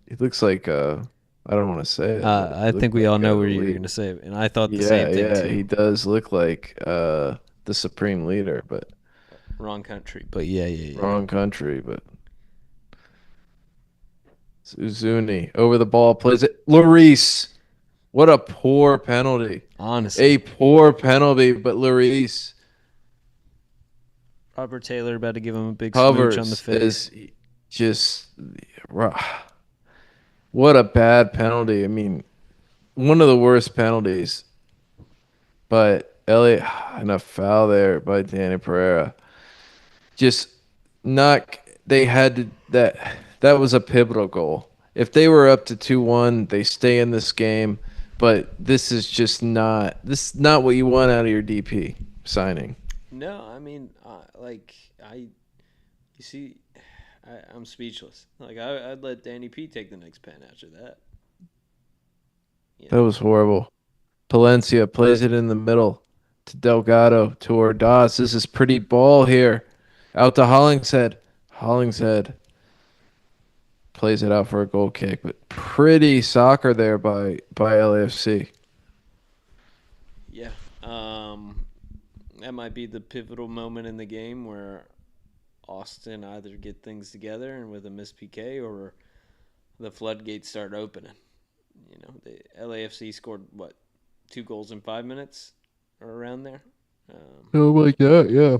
He looks like I don't want to say it, but I he looks think we like all know where the you're lead. gonna say it, and I thought the Yeah, same thing yeah, too. he does look like the supreme leader, but Wrong country, but yeah. wrong country, but Uzuni over the ball plays it. Lloris. What a poor penalty. A Honestly, poor penalty, but Lloris Robert Taylor about to give him a big smooch on the covers face. is just what a bad penalty. I mean, one of the worst penalties, but Elliot and a foul there by Danny Pereira. Just not they had to that was a pivotal goal. If they were up to 2-1, they stay in this game, but this is not what you want out of your DP signing. No, I mean, you see, I'm speechless. Like I'd let Danny P take the next pen after that. You That know, was horrible. Palencia plays it in the middle to Delgado to Ordaz. This is pretty ball here. Out to Hollingshead. Hollingshead plays it out for a goal kick, but pretty soccer there by LAFC. yeah. That might be the pivotal moment in the game where Austin either get things together and with a missed PK or the floodgates start opening. You know, the LAFC scored what 2 goals in 5 minutes or around there. Um, Oh my God, yeah.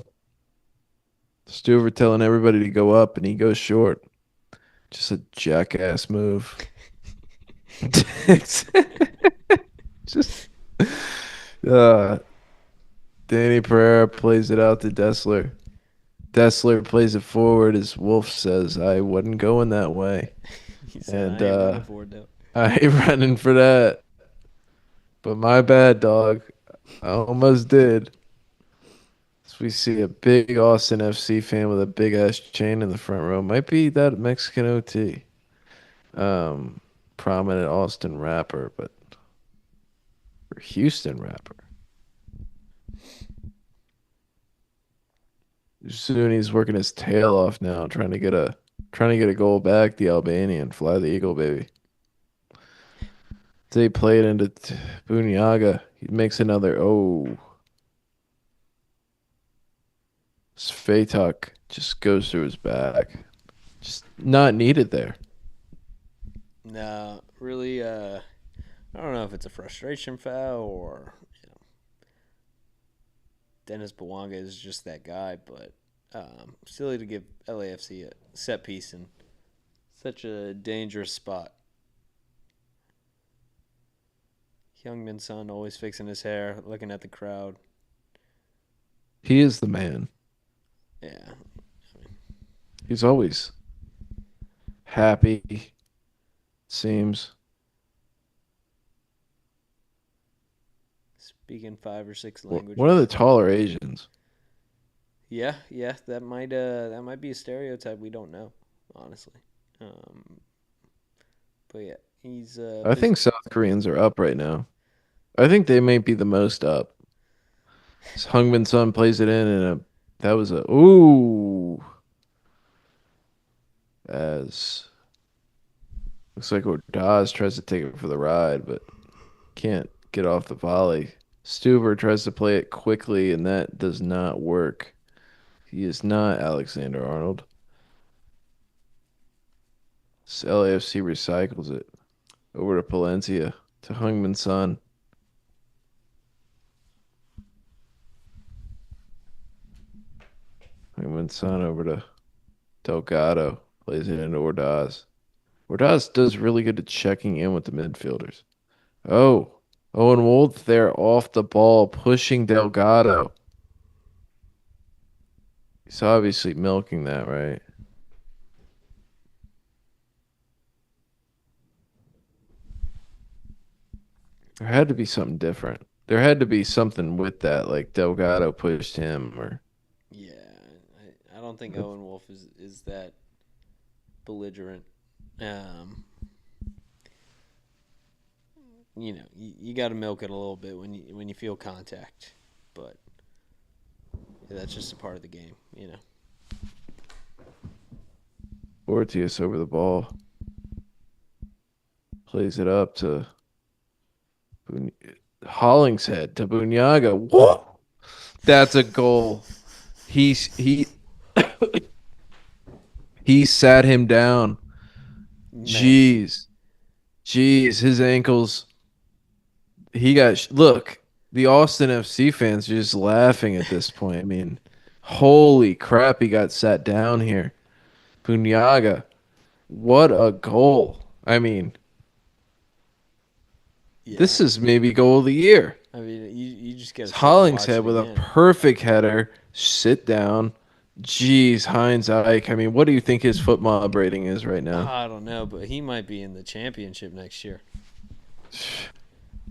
Stuver telling everybody to go up and he goes short. Just a jackass move. It's just uh Danny Pereira plays it out to Dessler. Dessler plays it forward as Wolf says, I wasn't going that way. he said, "I And ain't running for it though." I ain't running for that. But my bad, dog. I almost did. So we see a big Austin FC fan with a big ass chain in the front row. Might be that Mexican OT. Um, Prominent Austin rapper, but or Houston rapper. Zuni's working his tail off now, trying to get a goal back. The Albanian, fly the eagle, baby. They play it into Bunyaga. He makes another. Oh, Svetak just goes through his back. Just not needed there. No, really. I don't know if it's a frustration foul or Dennis Bawanga is just that guy, but Silly to give LAFC a set piece in such a dangerous spot. Youngman son always fixing his hair, looking at the crowd. He is the man. Yeah. He's always happy, seems. Speaking 5 or 6 One of the languages. taller Asians. Yeah, yeah, that might be a stereotype we don't know, honestly. Um, but yeah, he's I think South Koreans are up right now. I think they might be the most up. Hungmin Son plays it in, and that was a ooh, as looks like Ordaz tries to take it for the ride, but can't get off the volley. Stuber tries to play it quickly, and that does not work. He is not Alexander Arnold. LAFC recycles it over to Palencia to Hungmin Son. Hungmin Son over to Delgado. Plays it into Ordaz. Ordaz does really good at checking in with the midfielders. Oh, Owen Wolf there off the ball, pushing Delgado. He's obviously milking that, right? There had to be something different. There had to be something with that, like Delgado pushed him, or yeah. I don't think Owen Wolf is that belligerent. Um, you got to milk it a little bit when you feel contact, but yeah, that's just a part of the game, you know. Ortiz over the ball, plays it up to Hollingshead to Bunyaga. Whoa, that's a goal. He he sat him down. Man, Jeez, jeez, his ankles. He got look. The Austin FC fans are just laughing at this point. I mean, holy crap, he got sat down here. Bunyaga, what a goal! I mean, yeah. this is maybe goal of the year. I mean, you just got to sit and watch Hollingshead it with a again. perfect header. Sit down. Jeez, Heinz Ike. I mean, what do you think his foot mob rating is right now? I don't know, but he might be in the championship next year.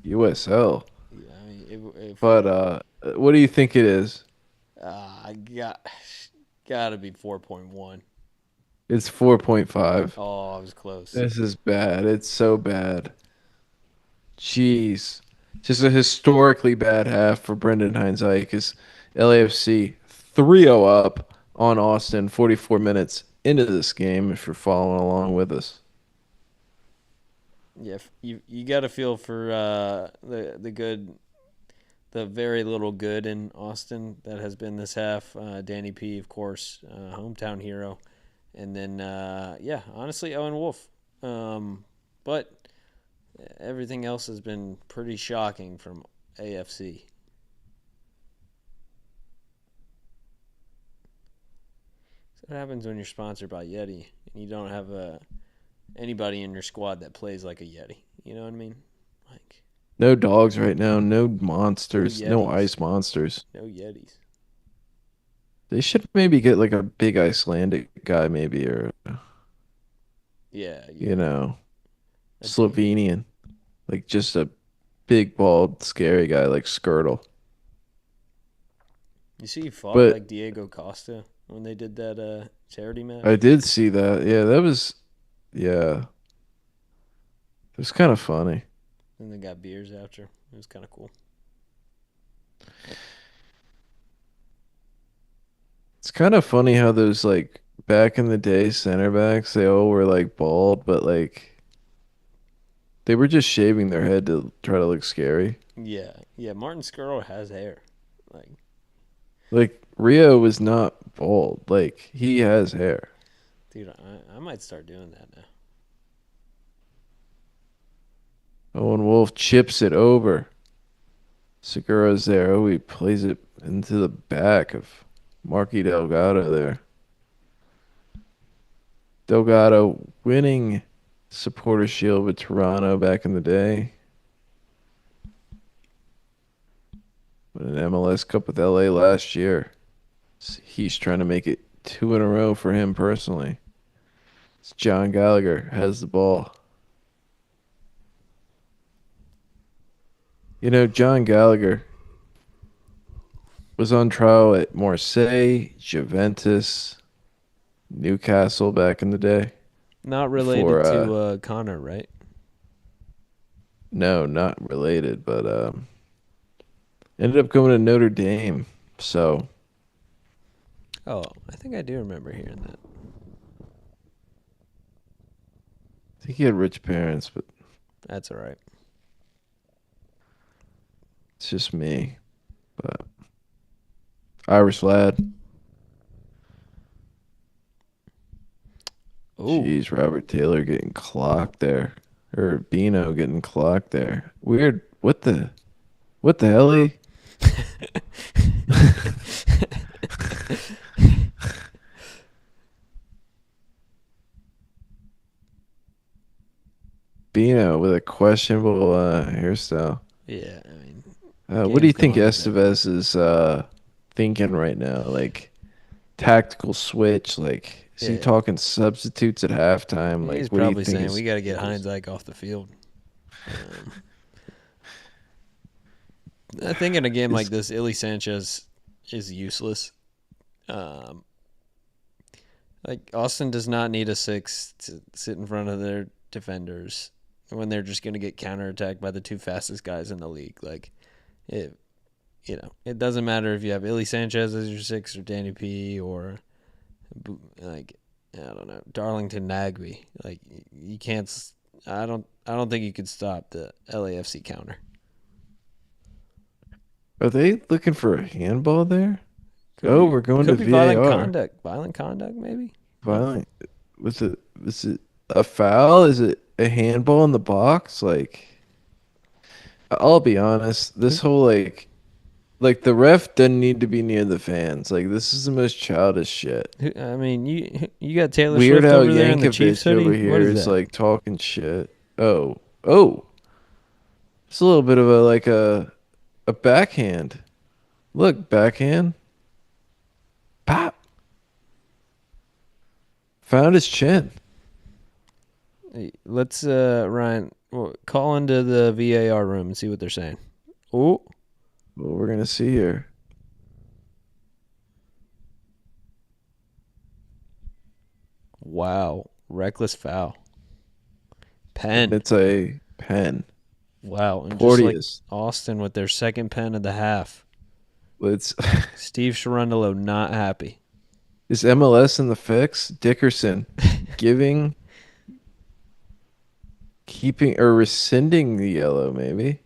USL. Yeah, I mean, if But what do you think it is? I got to be 4.1. It's 4.5. Oh, I was close. This is bad. It's so bad. Jeez. Just a historically bad half for Brendan Heinz because LAFC 3-0 up on Austin 44 minutes into this game if you're following along with us. Yeah, you got to feel for the good, the very little good in Austin that has been this half. Danny P, of course, hometown hero, and then yeah, honestly, Owen Wolf. But everything else has been pretty shocking from AFC. So what happens when you're sponsored by Yeti and you don't have anybody in your squad that plays like a Yeti? You know what I mean? Like No dogs right now, no no monsters, no Yetis, ice monsters. no Yetis. They should maybe get like a big Icelandic guy, maybe, or Yeah, you yeah. know, A da- Slovenian, like just a big, bald, scary guy like Skirtle. You see, he fought But like Diego Costa when they did that charity I match. did see that. Yeah, that was, yeah, it was kind of funny. And they got beers after. It was kind of cool. It's kind of funny how those like back in the day center backs, they all were like bald, but like they were just shaving their head to try to look scary. Yeah, yeah. Martin Skrull has hair. Like, Like Rio was not bald. Like he has hair. dude, I might start doing that now. Owen Wolf chips it over. Segura's there. Oh, he plays it into the back of. Marky Delgado there. Delgado winning Supporter Shield with Toronto back in the day. With an MLS Cup with LA last year. He's trying to make it two in a row for him personally. It's John Gallagher has the ball. You know, John Gallagher was on trial at Marseille, Juventus, Newcastle back in the day. Not Before, related to Connor, right? no, not related, but ended up going to Notre Dame. So Oh, I think I do remember hearing that. I think he had rich parents, but That's all right. it's just me. But Irish lad. Oh, Jeez, Robert Taylor getting clocked there. Or Bino getting clocked there. Weird. What the hell? Bino with a questionable hairstyle. yeah. I mean, What do you game's think going today. Estevez is thinking right now? Like tactical switch? Like is he Yeah, talking substitutes at halftime? Like he's what do you probably think saying we is got to get goals? Heinzike off the field. Um, I think in a game like Is this, Illy Sanchez is useless. Um, like Austin does not need a six to sit in front of their defenders when they're just going to get counterattacked by the two fastest guys in the league. Like it, it doesn't matter if you have Illy Sanchez as your six or Danny P or like I don't know Darlington Nagby. Like you can't. I don't think you could stop the LAFC counter. are they looking for a handball there? Could Oh, be we're going to could be violent VAR. conduct. Violent conduct, maybe. No. Violent. Was it a foul? Is it a handball in the box? Like I'll be honest, Who? this whole like the ref doesn't need to be near the fans. Like this is the most childish shit. I mean, you got Taylor Weird Swift how over there in the Chiefs Yankovic over hoodie. What here is is that? like talking shit. Oh, it's a little bit of a backhand. Look, backhand. Pop. Found his chin. Hey, let's Ryan call into the VAR room and see what they're saying. Oh, What we're gonna see here. wow, reckless foul, And pen. it's a pen. Wow, and just like Porteous. Austin with their second pen of the half, It's Steve Sharundalo not happy. is MLS in the fix? Dickerson giving, keeping, or rescinding the yellow, maybe.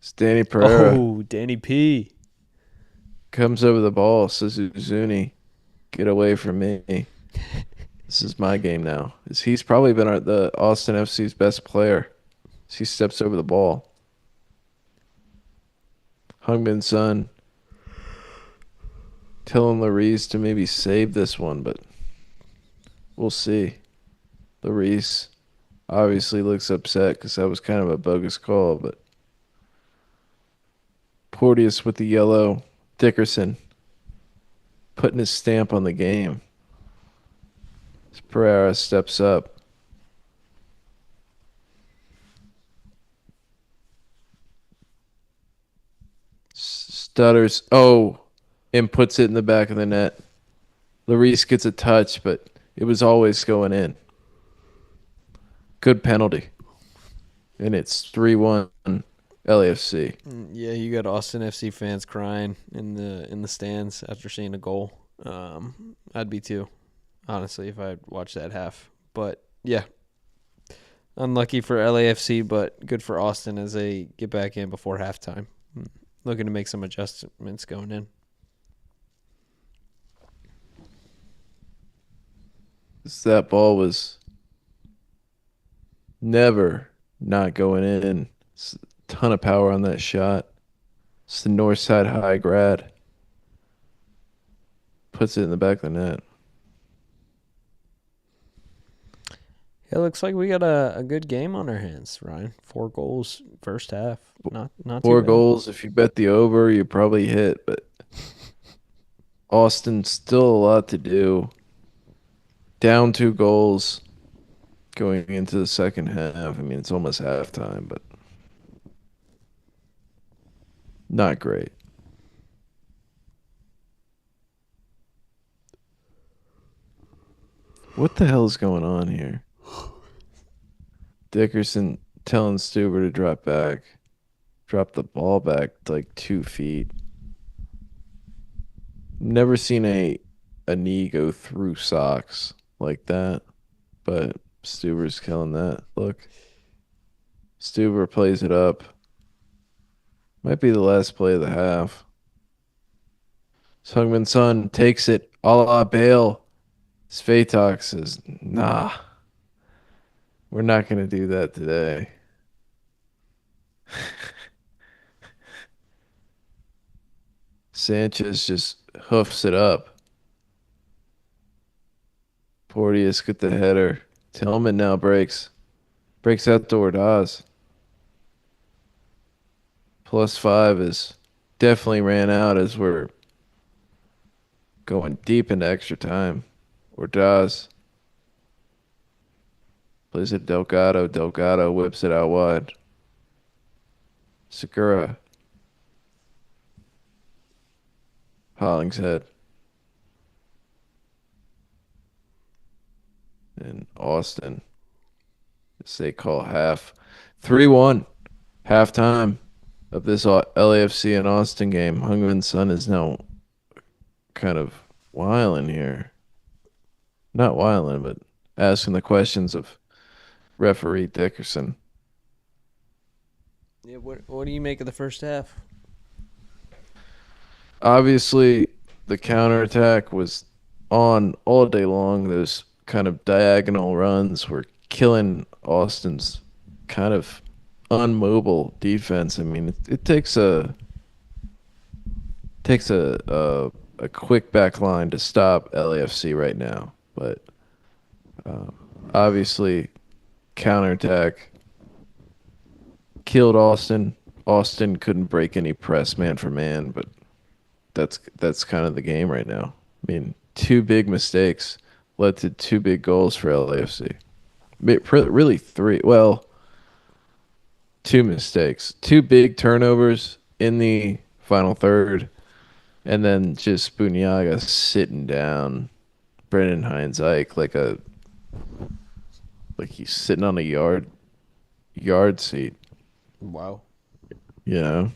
It's Danny Pereira Oh, Danny P. comes over the ball. Says Uzuni, get away from me. This is my game now. He's probably been the Austin FC's best player. As he steps over the ball. Hungmin Son telling Larice to maybe save this one, but we'll see. Larice obviously looks upset because that was kind of a bogus call, but Porteous with the yellow. Dickerson putting his stamp on the game. As Pereira steps up. Stutters. Oh, and puts it in the back of the net. Larice gets a touch, but it was always going in. Good penalty. And it's 3-1 LAFC. Yeah, you got Austin FC fans crying in the stands after seeing a goal. I'd be too, honestly, if I watched that half. But yeah, unlucky for LAFC, but good for Austin as they get back in before halftime. Looking to make some adjustments going in. That ball was never not going in. Ton of power on that shot. It's the north side high grad. Puts it in the back of the net. It looks like we got a good game on our hands, Ryan. 4 goals first half. Not too Four bad. goals. If you bet the over, you probably hit. But Austin still a lot to do. Down 2 goals going into the second half. I mean, it's almost halftime, but not great. What the hell is going on here? Dickerson telling Stuber to drop back, drop the ball back like 2 feet. Never seen a knee go through socks like that, but Stuber's killing that. Look, Stuber plays it up. Might be the last play of the half. Sungmin Sun takes it a la Bale. Svetok says, nah, we're not going to do that today. Sanchez just hoofs it up. Porteous get the header. Tillman now breaks. Breaks out to Ordaz. +5 is definitely ran out as we're going deep into extra time. Ordaz plays it Delgado. Delgado whips it out wide. Segura. Hollingshead. And Austin. As they call half. 3-1. Halftime of this LAFC and Austin game. Heung-min Son is now kind of whiling here. Not whiling, but asking the questions of referee Dickerson. Yeah, what do you make of the first half? Obviously, the counterattack was on all day long. Those kind of diagonal runs were killing Austin's kind of unmobile defense. I mean, it takes a quick back line to stop LAFC right now, but uh, obviously counterattack killed Austin. Austin couldn't break any press man for man, but that's kind of the game right now. I mean, two big mistakes led to two big goals for LAFC. Really three. Well, two mistakes, two big turnovers in the final third, and then just Bunyaga sitting down Brendan Hines Ike like he's sitting on a yard seat. Wow. You know,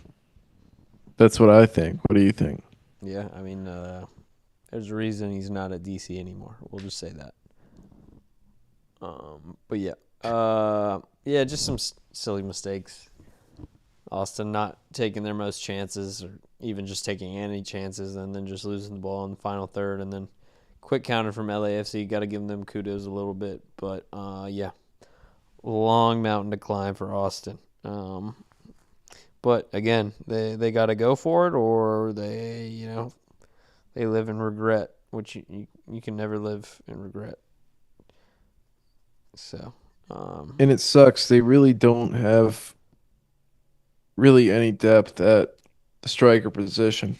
that's what I think. What do you think? Yeah, I mean, there's a reason he's not at DC anymore. We'll just say that. But yeah, yeah, just some silly mistakes. Austin not taking their most chances, or even just taking any chances, and then just losing the ball in the final third, and then quick counter from LAFC. Got to give them kudos a little bit, but yeah, long mountain to climb for Austin. But again, they got to go for it, or they live in regret, which you can never live in regret. So, And it sucks. They really don't have really any depth at the striker position.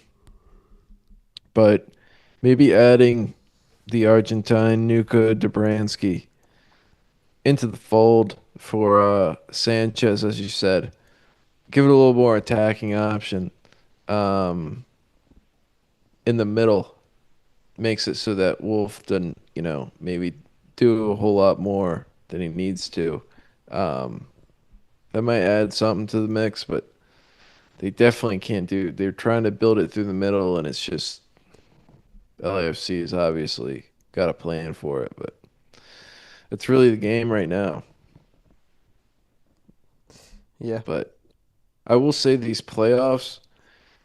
But maybe adding the Argentine Nuka Dobransky into the fold for Sanchez, as you said, give it a little more attacking option um, in the middle. Makes it so that Wolf doesn't, maybe do a whole lot more than he needs to. Um, that might add something to the mix, but they definitely can't do. They're trying to build it through the middle, and it's just LAFC has obviously got a plan for it, but it's really the game right now. yeah, But I will say these playoffs,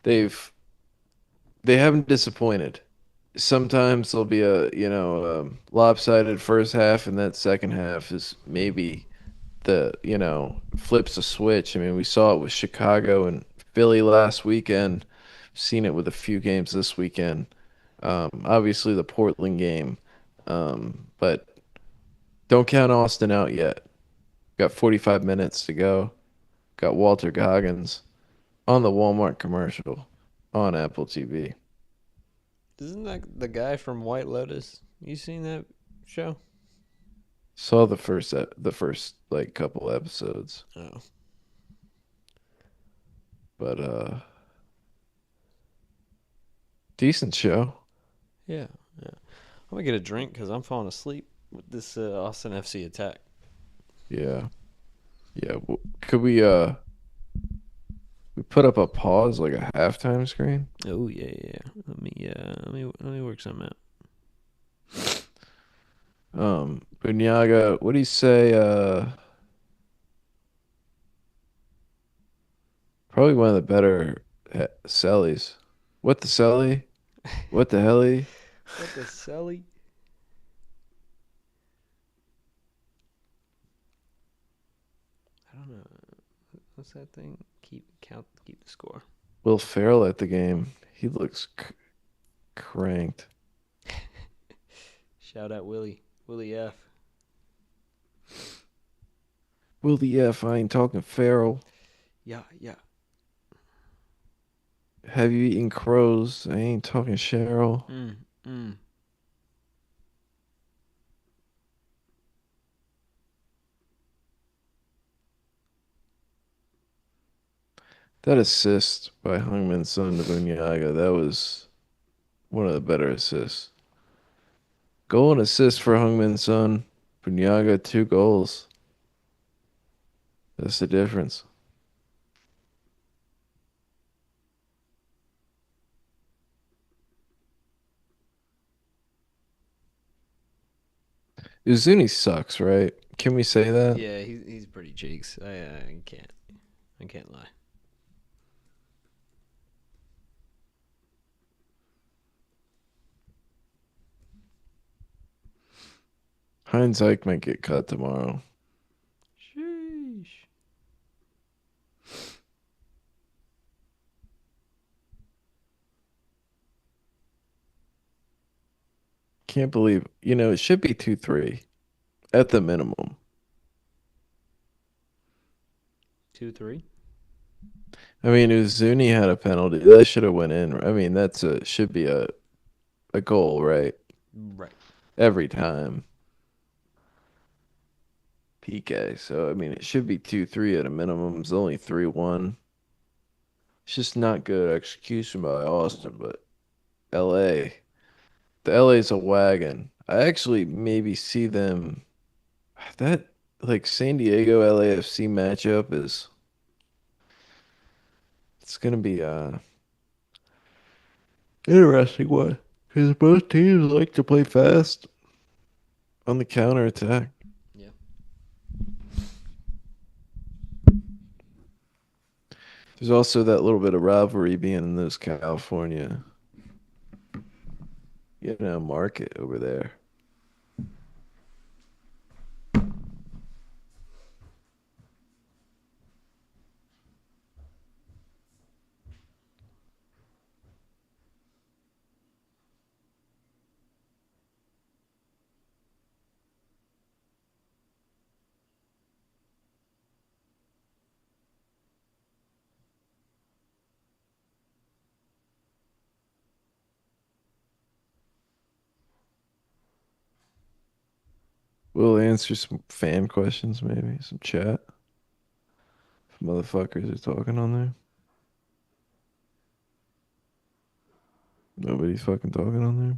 they've they haven't disappointed. Sometimes there'll be a lopsided first half, and that second half is maybe flips a switch. I mean, we saw it with Chicago and Philly last weekend. Seen it with a few games this weekend. Obviously the Portland game, but don't count Austin out yet. Got 45 minutes to go. Got Walter Goggins on the Walmart commercial on Apple TV. Isn't that the guy from White Lotus? You seen that show? Saw the first like couple episodes, Oh. but decent show. Yeah, yeah. I'm gonna get a drink because I'm falling asleep with this Austin FC attack. Yeah. Yeah. Could we put up a pause like a halftime screen? Oh yeah, yeah. Let me work something out. Bunyaga, what do you say? Probably one of the better Sellies. What the Selly? What the helly? What the Selly? I don't know. What's that thing? Keep the score. Will Ferrell at the game. He looks cranked. Shout out Willie F. Will the F? I ain't talking Ferrell. Yeah, yeah. Have you eaten crows? I ain't talking Cheryl. Mm, mm. That assist by Hungmin Son to Bunyaga, that was one of the better assists. Goal and assist for Hungmin Son. Bunyaga, 2 goals. That's the difference. Uzuni sucks, right? Can we say that? Yeah, he's pretty cheeks. I can't lie. Heinz Ike might get cut tomorrow. Sheesh. Can't believe, it should be 2-3 at the minimum. 2-3. I mean, Uzuni had a penalty. That should have went in. I mean, should be a goal, right? Right. Every time. PK. So, I mean, it should be 2-3 at a minimum. It's only 3-1. It's just not good execution by Austin, but LA. The LA's a wagon. I actually maybe see them that like San Diego LAFC matchup is it's gonna be interesting one because both teams like to play fast on the counter attack. Yeah. There's also that little bit of rivalry being in those California, market over there. We'll answer some fan questions, maybe some chat. If motherfuckers are talking on there. Nobody's fucking talking on there.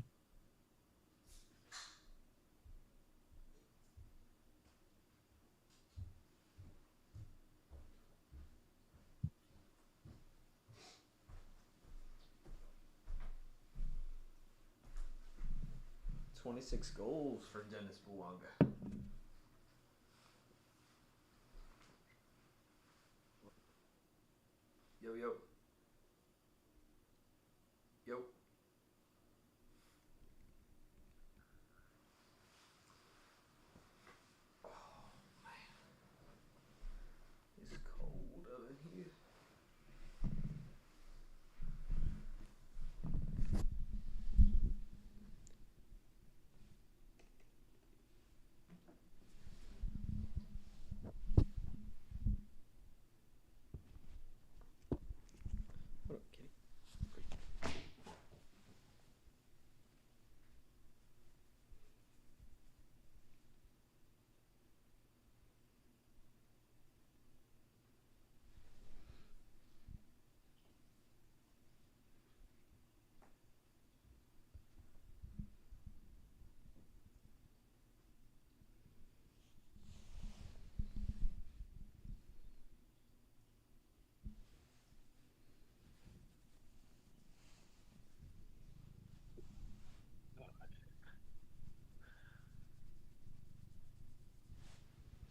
$26 goals for Dennis Bouanga. Yo, yo. Yo.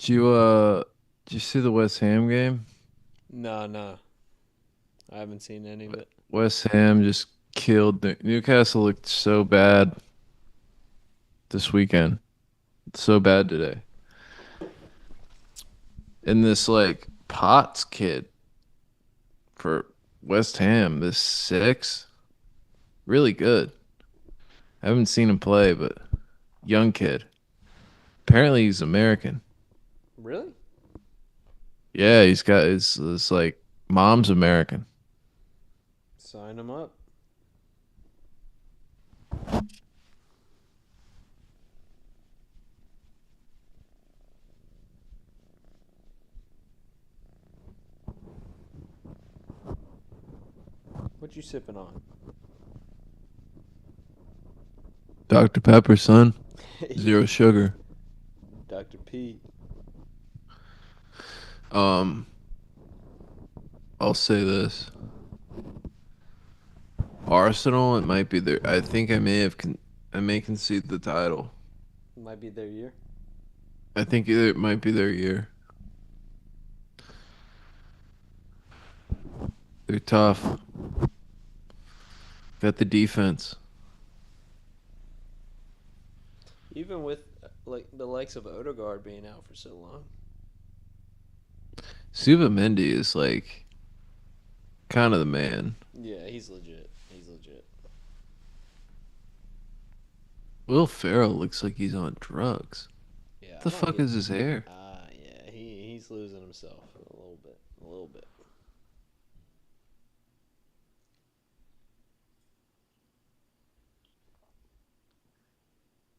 Did did you see the West Ham game? No, no, I haven't seen any of it. West Ham just killed Newcastle looked so bad this weekend. So bad today. And this like Potts kid for West Ham, this six, really good. I haven't seen him play, but young kid. Apparently he's American. Really? Yeah, he's got his like mom's American. Sign him up. What you sipping on? Dr. Pepper, son. Hey, Zero sugar. Dr. P. Um, I'll say this. Arsenal, it might be their I think I may concede the title. Might be their year. I think it might be their year. They're tough. Got the defense. Even with like the likes of Odegaard being out for so long. Subamendi is like kind of the man. Yeah, he's legit. He's legit. Will Ferrell looks like he's on drugs. Yeah, What I the don't fuck get. is his hair? Yeah, he's losing himself a little bit. A little bit.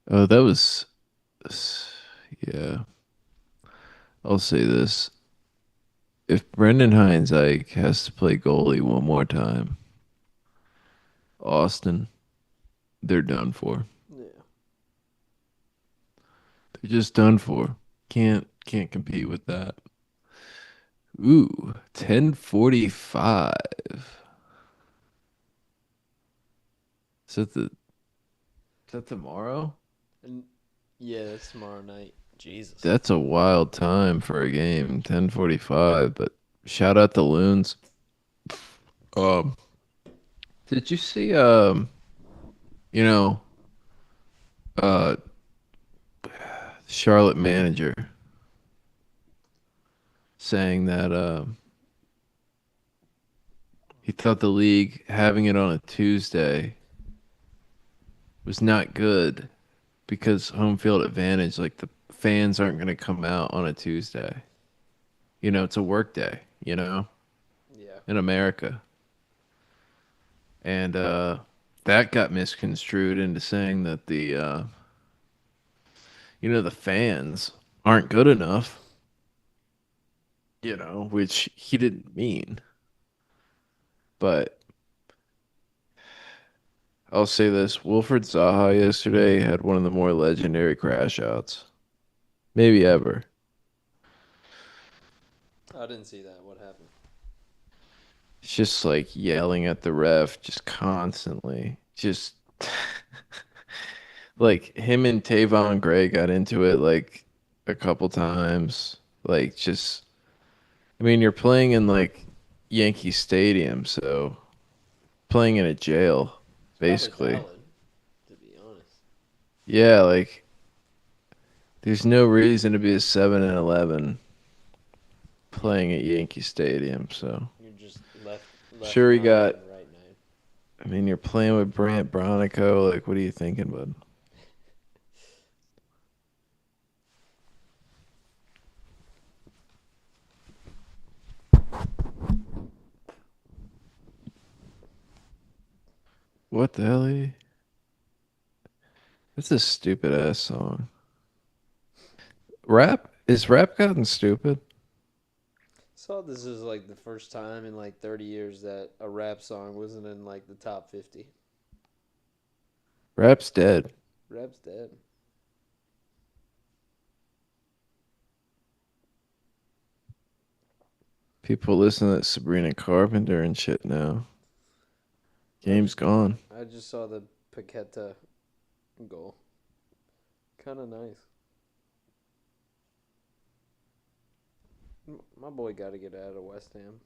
Oh, that was yeah. I'll say this. If Brendan Hines like has to play goalie one more time, Austin, they're done for. Yeah. They're just done for. Can't compete with that. Ooh, 10:45. Is that the is that tomorrow? And yeah, that's tomorrow night. Jesus. That's a wild time for a game, 10:45, but shout out the Loons. Um, did you see you know, uh Charlotte manager saying that he thought the league having it on a Tuesday was not good because home field advantage, like the fans aren't going to come out on a Tuesday. It's a work day, Yeah. in America. And that got misconstrued into saying that the fans aren't good enough, which he didn't mean. But I'll say this, Wilfred Zaha yesterday had one of the more legendary crash outs, maybe ever. I didn't see that. What happened? It's just like yelling at the ref just constantly. Just like him and Tavon Gray got into it like a couple times. Like just I mean, you're playing in like Yankee Stadium, so playing in a jail, It's probably basically. valid, to be honest. Yeah, like there's no reason to be a 7-11 Yeah. playing at Yankee Stadium, so You're just left sure he nine got and right nine. I mean, you're playing with Brant Bronico, like what are you thinking, bud? What the hell? That's a stupid ass song. Rap? Is rap gotten stupid? Saw this is like the first time in like 30 years that a rap song wasn't in like the top 50. Rap's dead. Rap's dead. People listen to Sabrina Carpenter and shit now. I Game's just gone. I just saw the Paqueta goal. Kind of nice. My boy got to get out of West Ham.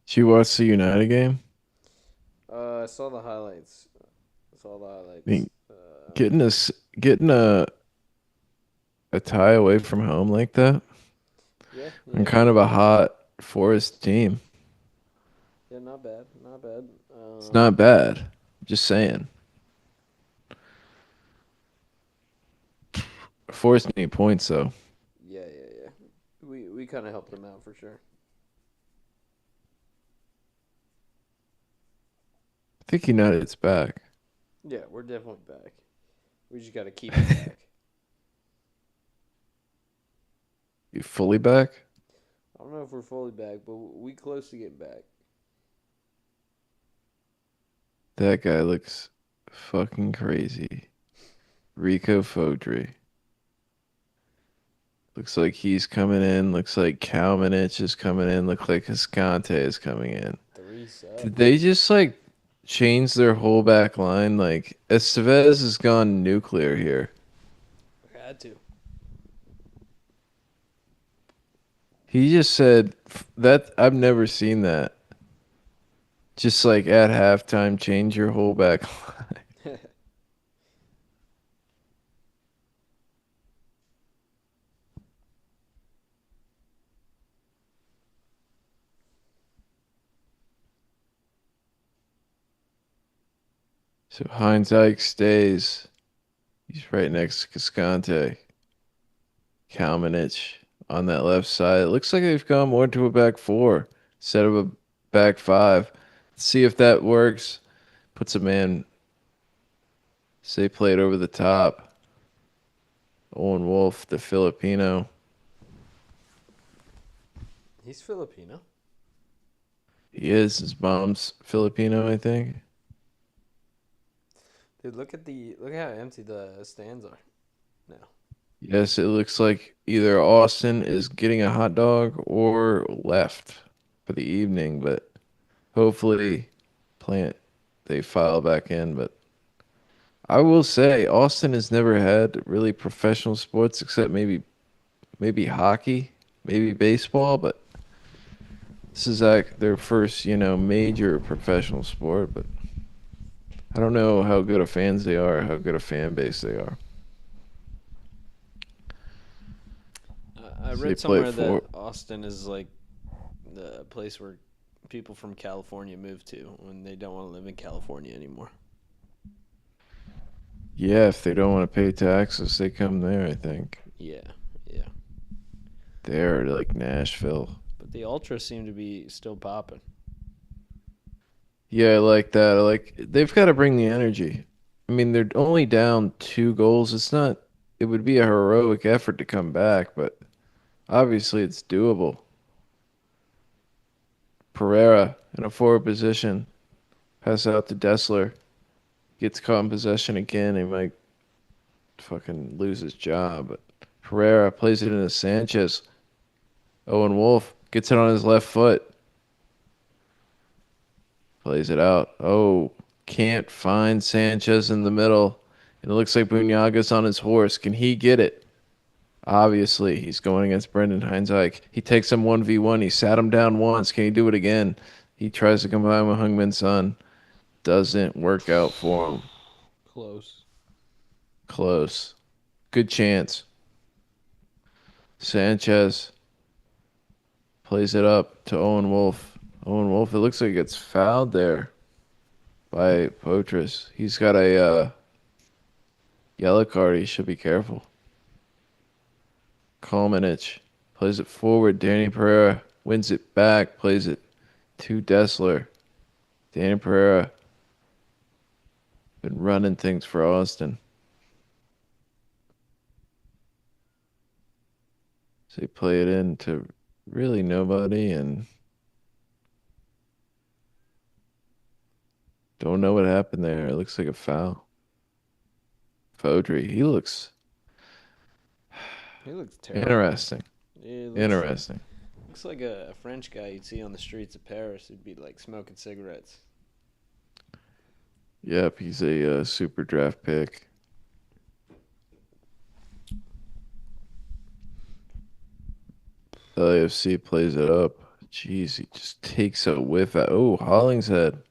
Did you watch the United game? I saw the highlights. I saw the I mean, highlights. getting a tie away from home like that Yeah, on yeah, kind of a hot Forest team. yeah. Not bad, not bad. It's not bad. Just saying. Forest need points though. Yeah, yeah, yeah. We kind of helped them out for sure. I think United's back. Yeah, we're definitely back. We just got to keep it back. You fully back? I don't know if we're fully back, but we close to getting back. That guy looks fucking crazy. Rico Fodry. Looks like he's coming in. Looks like Kalmanich is coming in. Looks like Cascante is coming in. Three Did subs. they just like change their whole back line? Like Estevez has gone nuclear here. Had to. He just said that I've never seen that. Just like at halftime, change your whole back line. So Heinz Ike stays. He's right next to Cascante. Kalmanich on that left side. It looks like they've gone more to a back four instead of a back five. See if that works. Puts a man, say, played over the top. Owen Wolf, the Filipino. He's Filipino. He is. His mom's Filipino, I think. Dude, look at how empty the stands are now. Yes, it looks like either Austin is getting a hot dog or left for the evening, but hopefully Plant they file back in. But I will say Austin has never had really professional sports except maybe hockey, maybe baseball, but this is like their first, major professional sport, but I don't know how good of fans they are, how good a fan base they are. I So they read play it somewhere that for Austin is like the place where people from California move to when they don't want to live in California anymore. yeah, if they don't want to pay taxes, they come there, I think. Yeah, yeah. They're like Nashville. But the Ultras seem to be still popping. Yeah, I like that. I like they've got to bring the energy. I mean, they're only down 2 goals. It's not it would be a heroic effort to come back, but obviously it's doable. Pereira in a forward position, pass out to Dessler, gets caught in possession again. He might fucking lose his job. But Pereira plays it into Sanchez. Owen Wolf gets it on his left foot, plays it out. Oh, can't find Sanchez in the middle. And it looks like Bunyaga's on his horse. Can he get it? Obviously, he's going against Brendan Heinzike. He takes him 1v1. He sat him down once. Can he do it again? He tries to combine with Heung-min Son. Doesn't work out for him. Close. Close. Good chance. Sanchez plays it up to Owen Wolf. Owen Wolf, it looks like he gets fouled there by Poitras. He's got a yellow card. He should be careful. Kalmanich plays it forward. Danny Pereira wins it back. Plays it to Dessler. Danny Pereira been running things for Austin. So they play it in to really nobody and don't know what happened there. It looks like a foul. Fodry, he looks He looks terrible. interesting. It Interesting. looks like a French guy you'd see on the streets of Paris who'd be like smoking cigarettes. Yep, he's a super draft pick. LAFC plays it up. Jeez, he just takes a whiff at. Oh, Hollingshead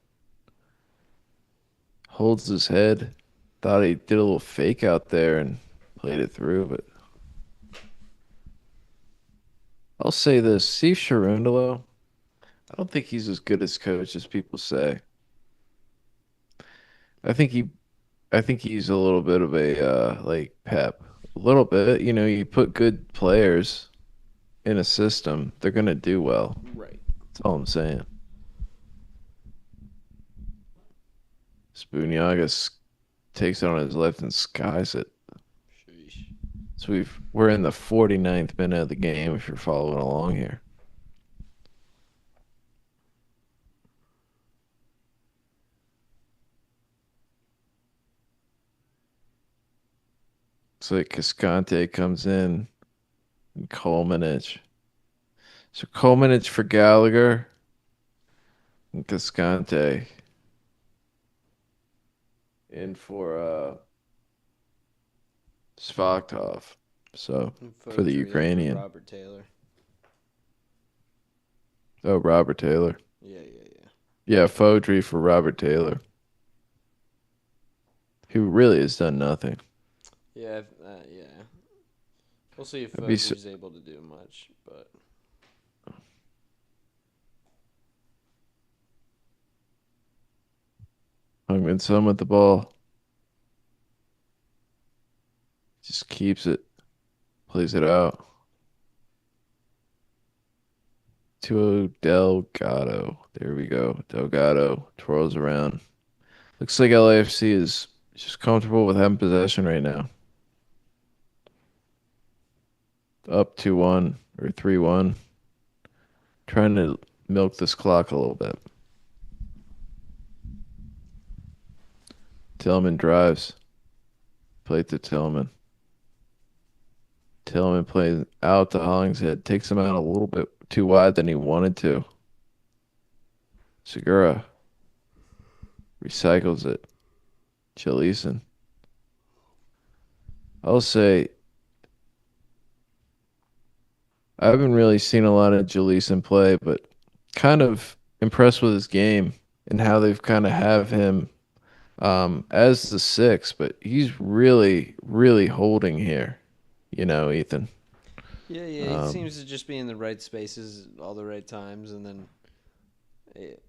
holds his head. Thought he did a little fake out there and played it through, but I'll say this: Steve Cherundolo, I don't think he's as good as coach as people say. I think he, I think he's a little bit of a like Pep, a little bit. You know, you put good players in a system, they're gonna do well. Right. That's all I'm saying. Spoonyaga takes it on his left and skies it. Sheesh. So we're in the 49th minute of the game if you're following along here. Looks like Cascante comes in and Kolmanich. So Kolmanich for Gallagher and Cascante in for Svogtov. So And for the Fodry in for Ukrainian. Robert Taylor. Oh, Robert Taylor. Yeah, yeah, yeah. Yeah, Fodry for Robert Taylor, who really has done nothing. Yeah, yeah. We'll see if I'd be su- Fodry's able to do much, but Hungman Sun with the ball. Just keeps it, plays it out. To Delgado. There we go. Delgado twirls around. Looks like LAFC is just comfortable with having possession right now. Up 2-1 or 3-1. Trying to milk this clock a little bit. Tillman drives. Play to Tillman. Tillman plays out to Hollingshead. Takes him out a little bit too wide than he wanted to. Segura recycles it. Jaleeson. I'll say I haven't really seen a lot of Jaleeson play, but kind of impressed with his game and how they've kind of have him as the six, but he's really, really holding here, Ethan. yeah, yeah. He Um, seems to just be in the right spaces all the right times, and then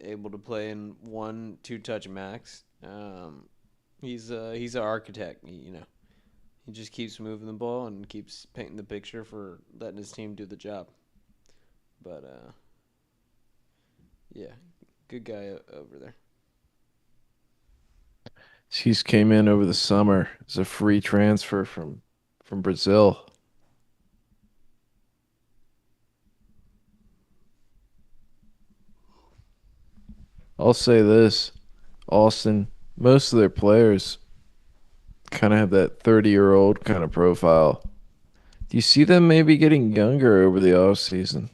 able to play in 1-2 touch max. He's an architect. He just keeps moving the ball and keeps painting the picture for letting his team do the job. But yeah, good guy over there. he's came in over the summer as a free transfer from Brazil. I'll say this, Austin, most of their players kind of have that 30-year-old kind of profile. Do you see them maybe getting younger over the off season?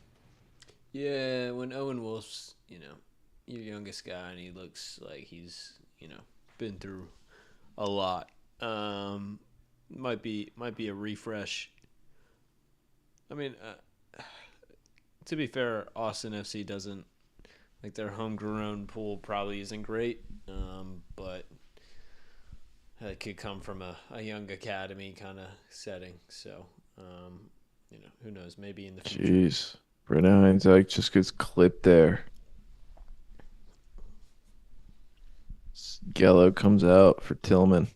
Yeah, when Owen Wolf's, your youngest guy, and he looks like he's, been through a lot. Um, might be a refresh. I mean, to be fair, Austin FC doesn't like their homegrown pool probably isn't great, but it could come from a young academy kind of setting. So, who knows? Maybe in the future. Jeez. Brenna Heinzike just gets clipped there. Gallo comes out for Tillman.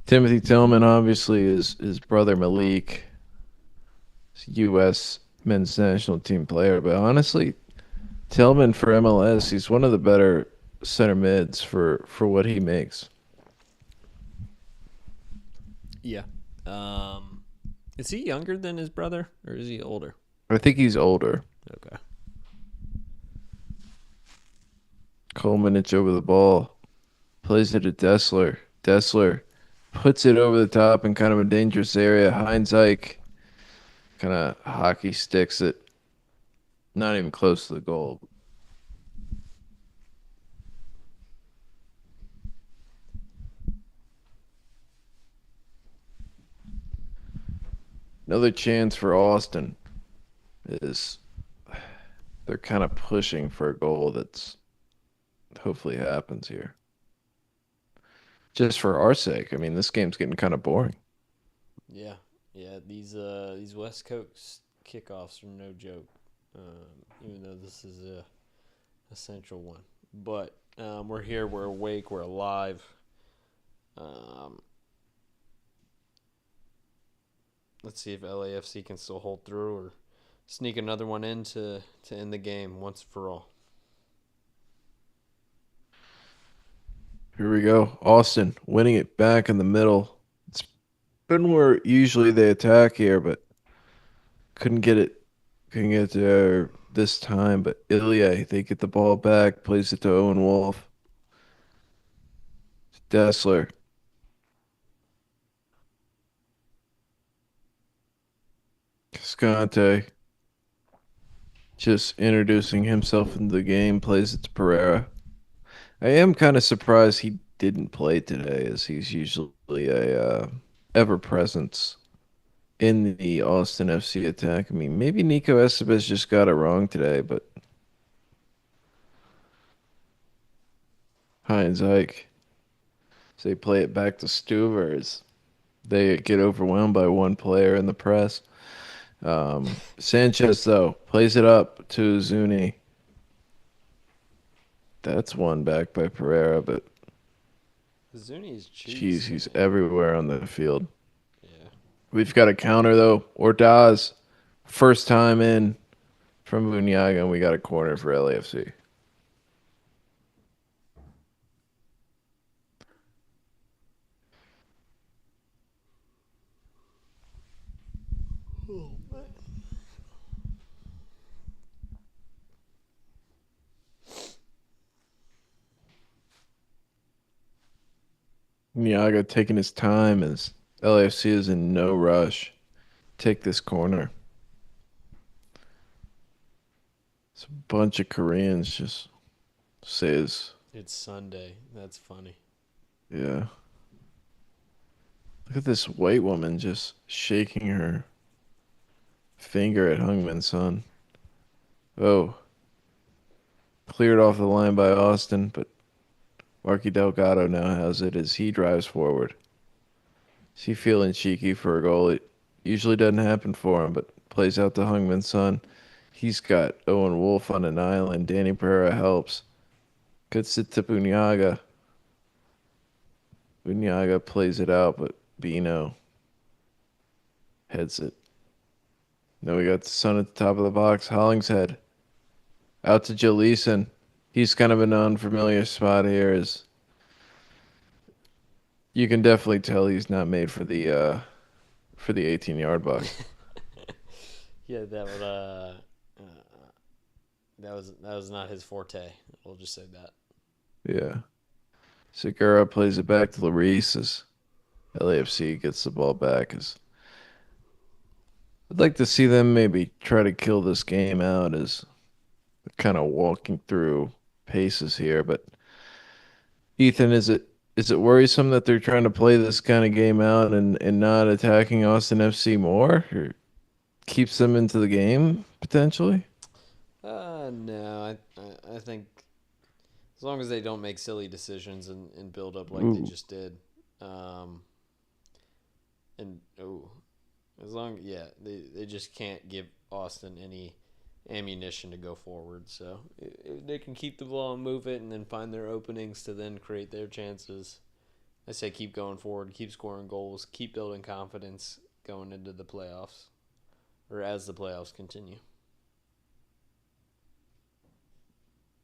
Timothy Tillman obviously is his brother Malik, U.S. men's national team player, but honestly, Tillman for MLS, he's one of the better center mids for what he makes. Yeah. Is he younger than his brother, or is he older? I think he's older. Okay. Kolmanich over the ball, plays it to Dessler. Dessler puts it over the top in kind of a dangerous area. Heinzike kind of hockey sticks it, not even close to the goal. Another chance for Austin is they're kind of pushing for a goal that's hopefully happens here. Just for our sake. I mean, this game's getting kind of boring. Yeah, yeah. These West Coast kickoffs are no joke. Even though this is a central one, but we're here. We're awake. We're alive. Um, let's see if LAFC can still hold through or sneak another one in to end the game once for all. Here we go. Austin winning it back in the middle. It's been where usually they attack here, but couldn't get it. Couldn't get it there this time. But Ilya, they get the ball back, plays it to Owen Wolf. Dessler, Cascante, just introducing himself into the game, plays it to Pereira. I am kind of surprised he didn't play today, as he's usually a ever presence in the Austin FC attack. I mean, maybe Nico Estevez just got it wrong today, but Heinz Ike, so they play it back to Stuvers. They get overwhelmed by one player in the press. Sanchez, though, plays it up to Zuni. That's one back by Pereira, but Zuni's geez, cheese, he's man. everywhere on the field. Yeah. We've got a counter, though. Ordaz, first time in from Bunyaga, and we got a corner for LAFC. Bunyaga taking his time as LAFC is in no rush. Take this corner. It's a bunch of Koreans just says, It's Sunday. That's funny. yeah. Look at this white woman just shaking her finger at Hungman's son. Oh, cleared off the line by Austin, but Marky Delgado now has it as he drives forward. Is he feeling cheeky for a goal? It usually doesn't happen for him, but plays out to Hungman's son. He's got Owen Wolf on an island. Danny Pereira helps. Gets it to Bunyaga. Bunyaga plays it out, but Bino heads it. Now we got the sun at the top of the box. Hollingshead out to Jaleeson. He's kind of an unfamiliar spot here. Is you can definitely tell he's not made for the 18-yard box. Yeah, that was not his forte. We'll just say that. Yeah. Segura plays it back to Larice as LAFC gets the ball back. As I'd like to see them maybe try to kill this game out as kind of walking through paces here. But Ethan, is it worrisome that they're trying to play this kind of game out and not attacking Austin FC more? Or keeps them into the game potentially? No, I think as long as they don't make silly decisions and build up like they Ooh. just did, um, and as long they just can't give Austin any ammunition to go forward. So if they can keep the ball and move it, and then find their openings to then create their chances. I say keep going forward, keep scoring goals, keep building confidence going into the playoffs, or as the playoffs continue.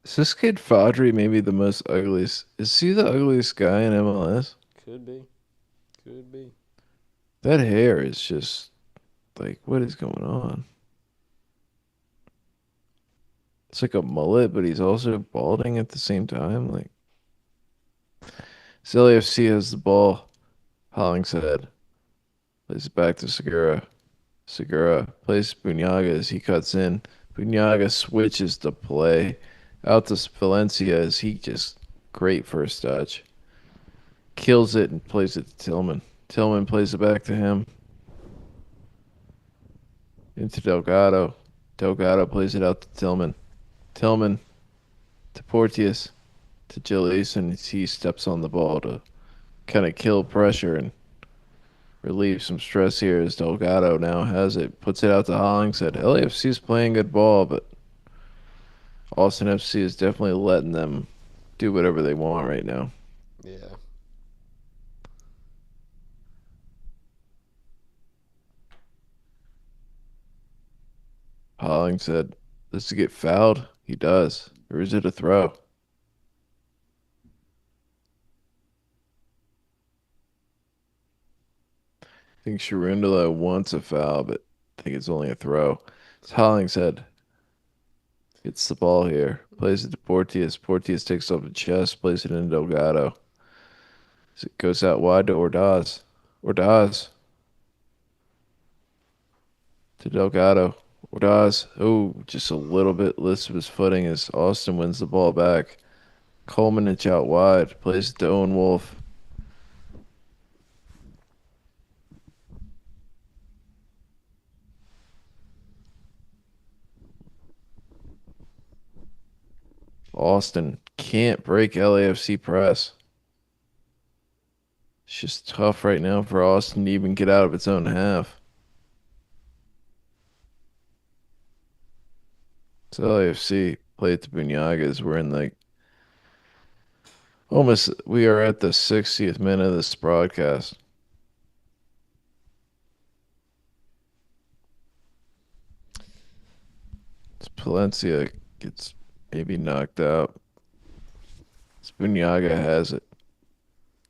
Is this kid Fadri maybe the most ugliest? Is he the ugliest guy in MLS? Could be, could be. That hair is just like, what is going on? It's like a mullet, but he's also balding at the same time. Like, LAFC has the ball. Hollingshead plays it back to Segura. Segura plays Bunyaga as he cuts in. Bunyaga switches the play out to Valencia as he just great first touch. Kills it and plays it to Tillman. Tillman plays it back to him. into Delgado. Delgado plays it out to Tillman. Tillman to Porteous to Gillies, and he steps on the ball to kind of kill pressure and relieve some stress here as Delgado now has it. Puts it out to Hollingshead. LAFC is playing good ball, but Austin FC is definitely letting them do whatever they want right now. Yeah. Hollingshead, does he get fouled? He does. Or is it a throw? I think Sharundala wants a foul, but I think it's only a throw. It's Hollingshead. Gets the ball here. Plays it to Porteous. Porteous takes off the chest, plays it in Delgado. It goes out wide to Ordaz. Ordaz to Delgado. Ordaz. Oh, just a little bit lifts of his footing as Austin wins the ball back. Coleman out wide. Plays it to Owen Wolf. Austin can't break LAFC press. It's just tough right now for Austin to even get out of its own half. So LAFC play it to Bunyagas. We're in like almost we are at the 60th minute of this broadcast. It's Palencia gets maybe knocked out. Bunyaga has it.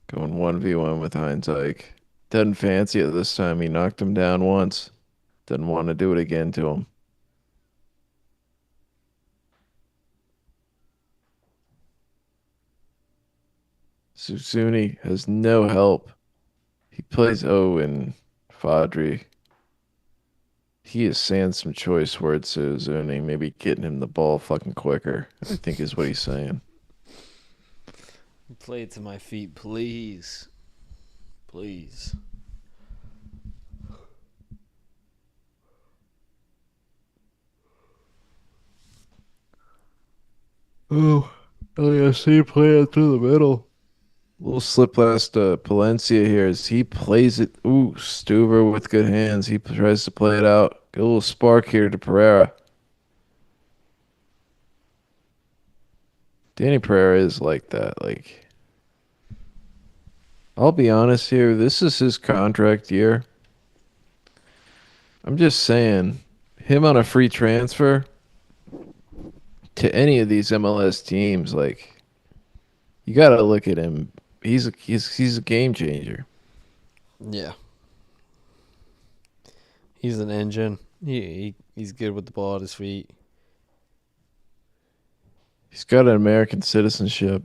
Going 1v1 with Heinz Ike. Doesn't fancy it this time. He knocked him down once. Doesn't want to do it again to him. Susuni has no help. He plays Owen Fadri. He is saying some choice words to Zuni, maybe getting him the ball fucking quicker, I think is what he's saying. Play it to my feet, please. Please. Oh, LAFC play it through the middle. Little slip past Palencia here as he plays it. Ooh, Stuver with good hands. He tries to play it out. Get a little spark here to Pereira. Danny Pereira is like that. Like, I'll be honest here. This is his contract year. I'm just saying, him on a free transfer to any of these MLS teams, like, you got to look at him. He's a game changer. Yeah. He's an engine. He's good with the ball at his feet. He's got an American citizenship.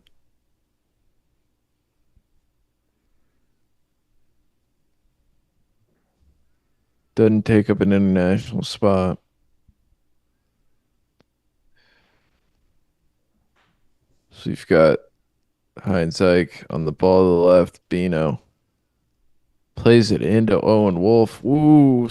Doesn't take up an international spot. So you've got Heinz Ike on the ball to the left. Bino plays it into Owen Wolf. Ooh,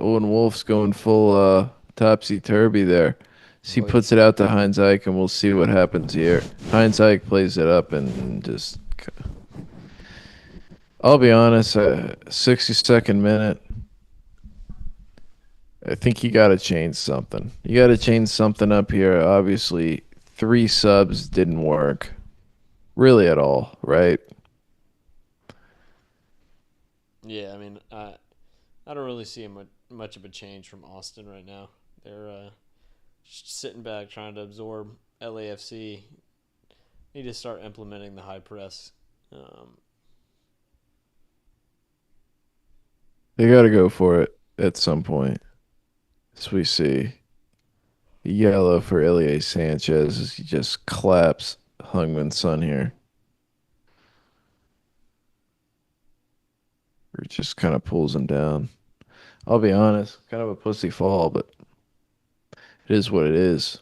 Owen Wolf's going full topsy turvy there. So he Boy, puts it out to Heinz Ike, and we'll see what happens here. Heinz Ike plays it up and just. I'll be honest, 62nd minute. I think you got to change something. You got to change something up here. Obviously, three subs didn't work really at all, right? yeah, I mean, I don't really see much of a change from Austin right now. They're just sitting back trying to absorb LAFC. Need to start implementing the high press. Um, They got to go for it at some point. As we see, yellow for Ilie Sanchez as he just claps Hungman Son here. Or just kind of pulls him down. I'll be honest, kind of a pussy fall, but it is what it is.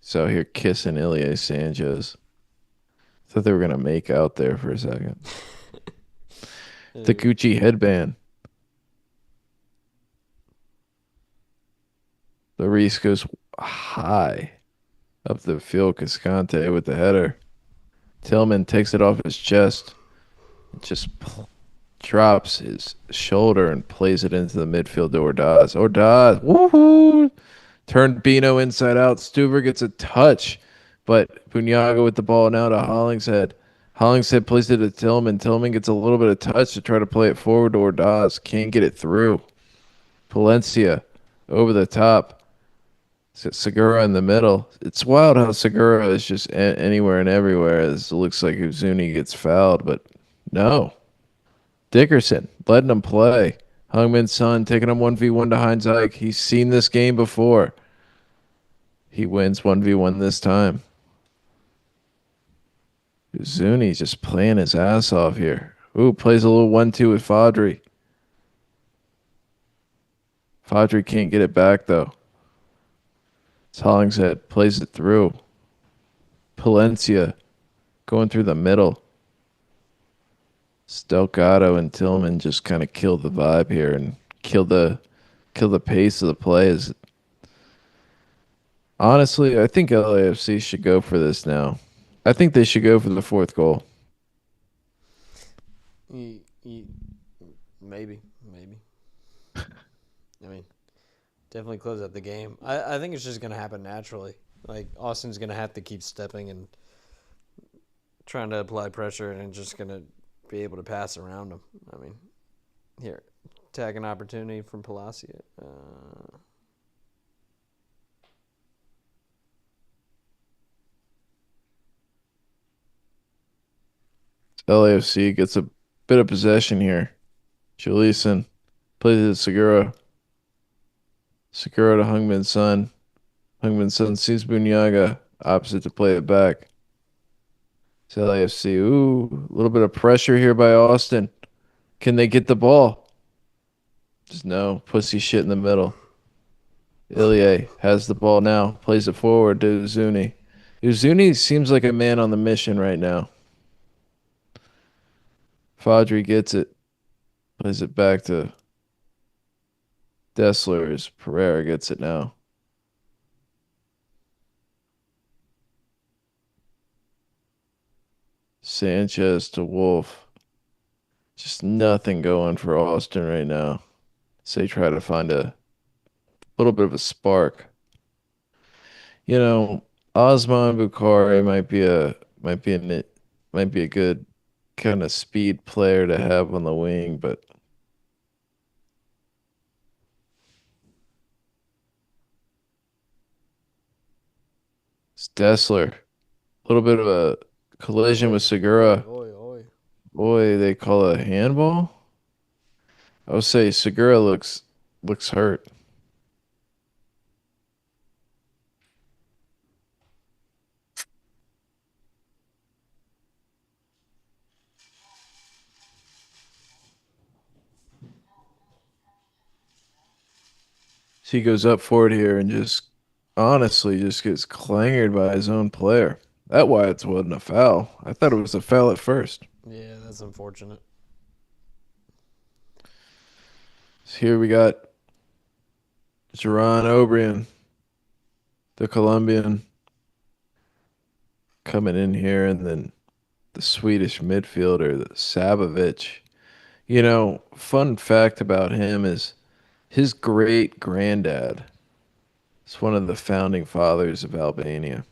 He's out here kissing Ilie Sanchez. Thought they were gonna make out there for a second. The uh, Gucci headband. Lloris goes high up the field. Cascante with the header. Tillman takes it off his chest. Just drops his shoulder and plays it into the midfield to Ordaz. Ordaz, woohoo! Turned Bino inside out. Stuver gets a touch, but Bunyaga with the ball now to Hollingshead. Hollingshead plays it to Tillman. Tillman gets a little bit of touch to try to play it forward to Ordaz. Can't get it through. Palencia over the top. Segura in the middle. It's wild how Segura is just anywhere and everywhere. It looks like Uzuni gets fouled, but no. Dickerson letting him play. Hungman's son taking him 1v1 to Heinz Ike. He's seen this game before. He wins 1v1 this time. Zuni just playing his ass off here. Ooh, plays a little 1-2 with Fadri. Fadri can't get it back, though. Hollingshead plays it through. Palencia going through the middle. Stelgato and Tillman just kind of killed the vibe here and kill the pace of the plays. Honestly, I think LAFC should go for this now. I think they should go for the fourth goal. You, maybe, maybe. I mean, definitely close out the game. I think it's just gonna happen naturally. Like Austin's gonna have to keep stepping and trying to apply pressure, and just gonna be able to pass around him. I mean, here, tag an opportunity from Palacio. LAFC gets a bit of possession here. Julison plays it to Segura. Segura to Hungman's son. Hungman's son sees Bunyaga opposite to play it back. It's LAFC. Ooh, a little bit of pressure here by Austin. Can they get the ball? Just no. Pussy shit in the middle. Ilie has the ball now. Plays it forward to Uzuni. Uzuni seems like a man on the mission right now. Fadri gets it. Plays it back to Dessler as Pereira gets it now. Sanchez to Wolf. Just nothing going for Austin right now. So they try to find a little bit of a spark. You know, Osman Bukhari might be a good kind of speed player to have on the wing, but it's Dessler. A little bit of a collision with Oi, oi, Segura. oi, oi. Boy, they call it a handball. I would say Segura looks hurt. So he goes up for it here and just honestly just gets clangered by his own player. That why it wasn't a foul. I thought it was a foul at first. Yeah, that's unfortunate. So here we got Jerron Obrian, the Colombian, coming in here, and then the Swedish midfielder, the Sabovic. You know, fun fact about him is his great granddad is one of the founding fathers of Albania.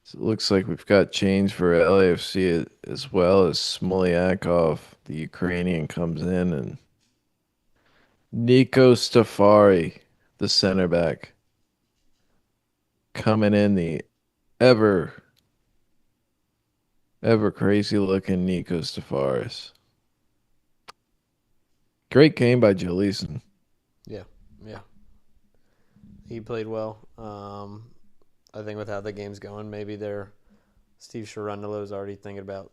So it looks like we've got change for LAFC as well as Smolyakov, the Ukrainian, comes in, and Nico Stafari, the center back, coming in, the ever, ever crazy looking Nico Stafaris. Great game by Jaleeson. Yeah, yeah. He played well. I think with how the game's going, maybe Steve Sharundolo is already thinking about,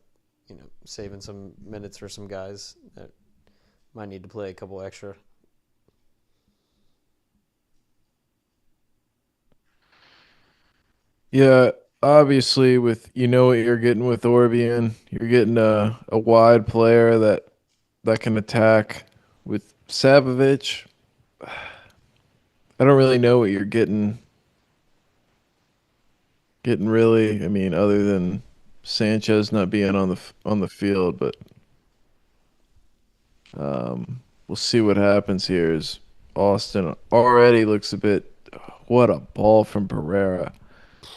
saving some minutes for some guys that might need to play a couple extra. Yeah, obviously with what you're getting with Orbian. You're getting a wide player that can attack. With Savovich, I don't really know what you're getting really. I mean, other than Sanchez not being on the field, but we'll see what happens here. Is Austin already looks a bit. What a ball from Pereira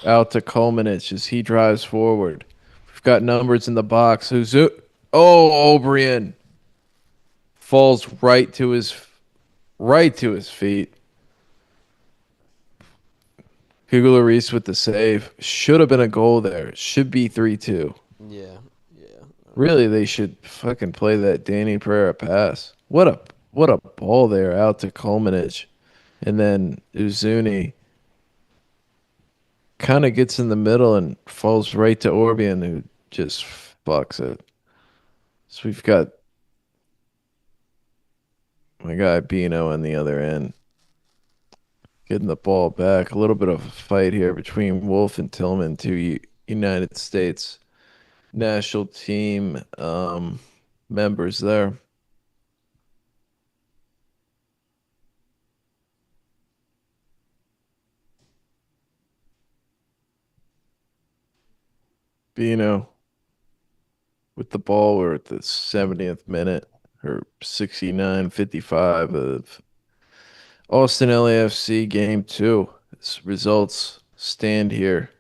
out to Kolmanich as he drives forward. We've got numbers in the box. Oh, O'Brien falls right to his feet. Hugo Lloris with the save. Should have been a goal there. Should be 3-2. Yeah, yeah. Really, they should fucking play that Danny Pereira pass. What a ball there out to Kolmanich. And then Uzuni kind of gets in the middle and falls right to Orbian, who just fucks it. So we've got my guy Bino on the other end, getting the ball back. A little bit of a fight here between Wolf and Tillman, two United States national team members there. Bino with the ball. We're at the 70th minute or 69:55 of Austin LAFC game two. As results stand here,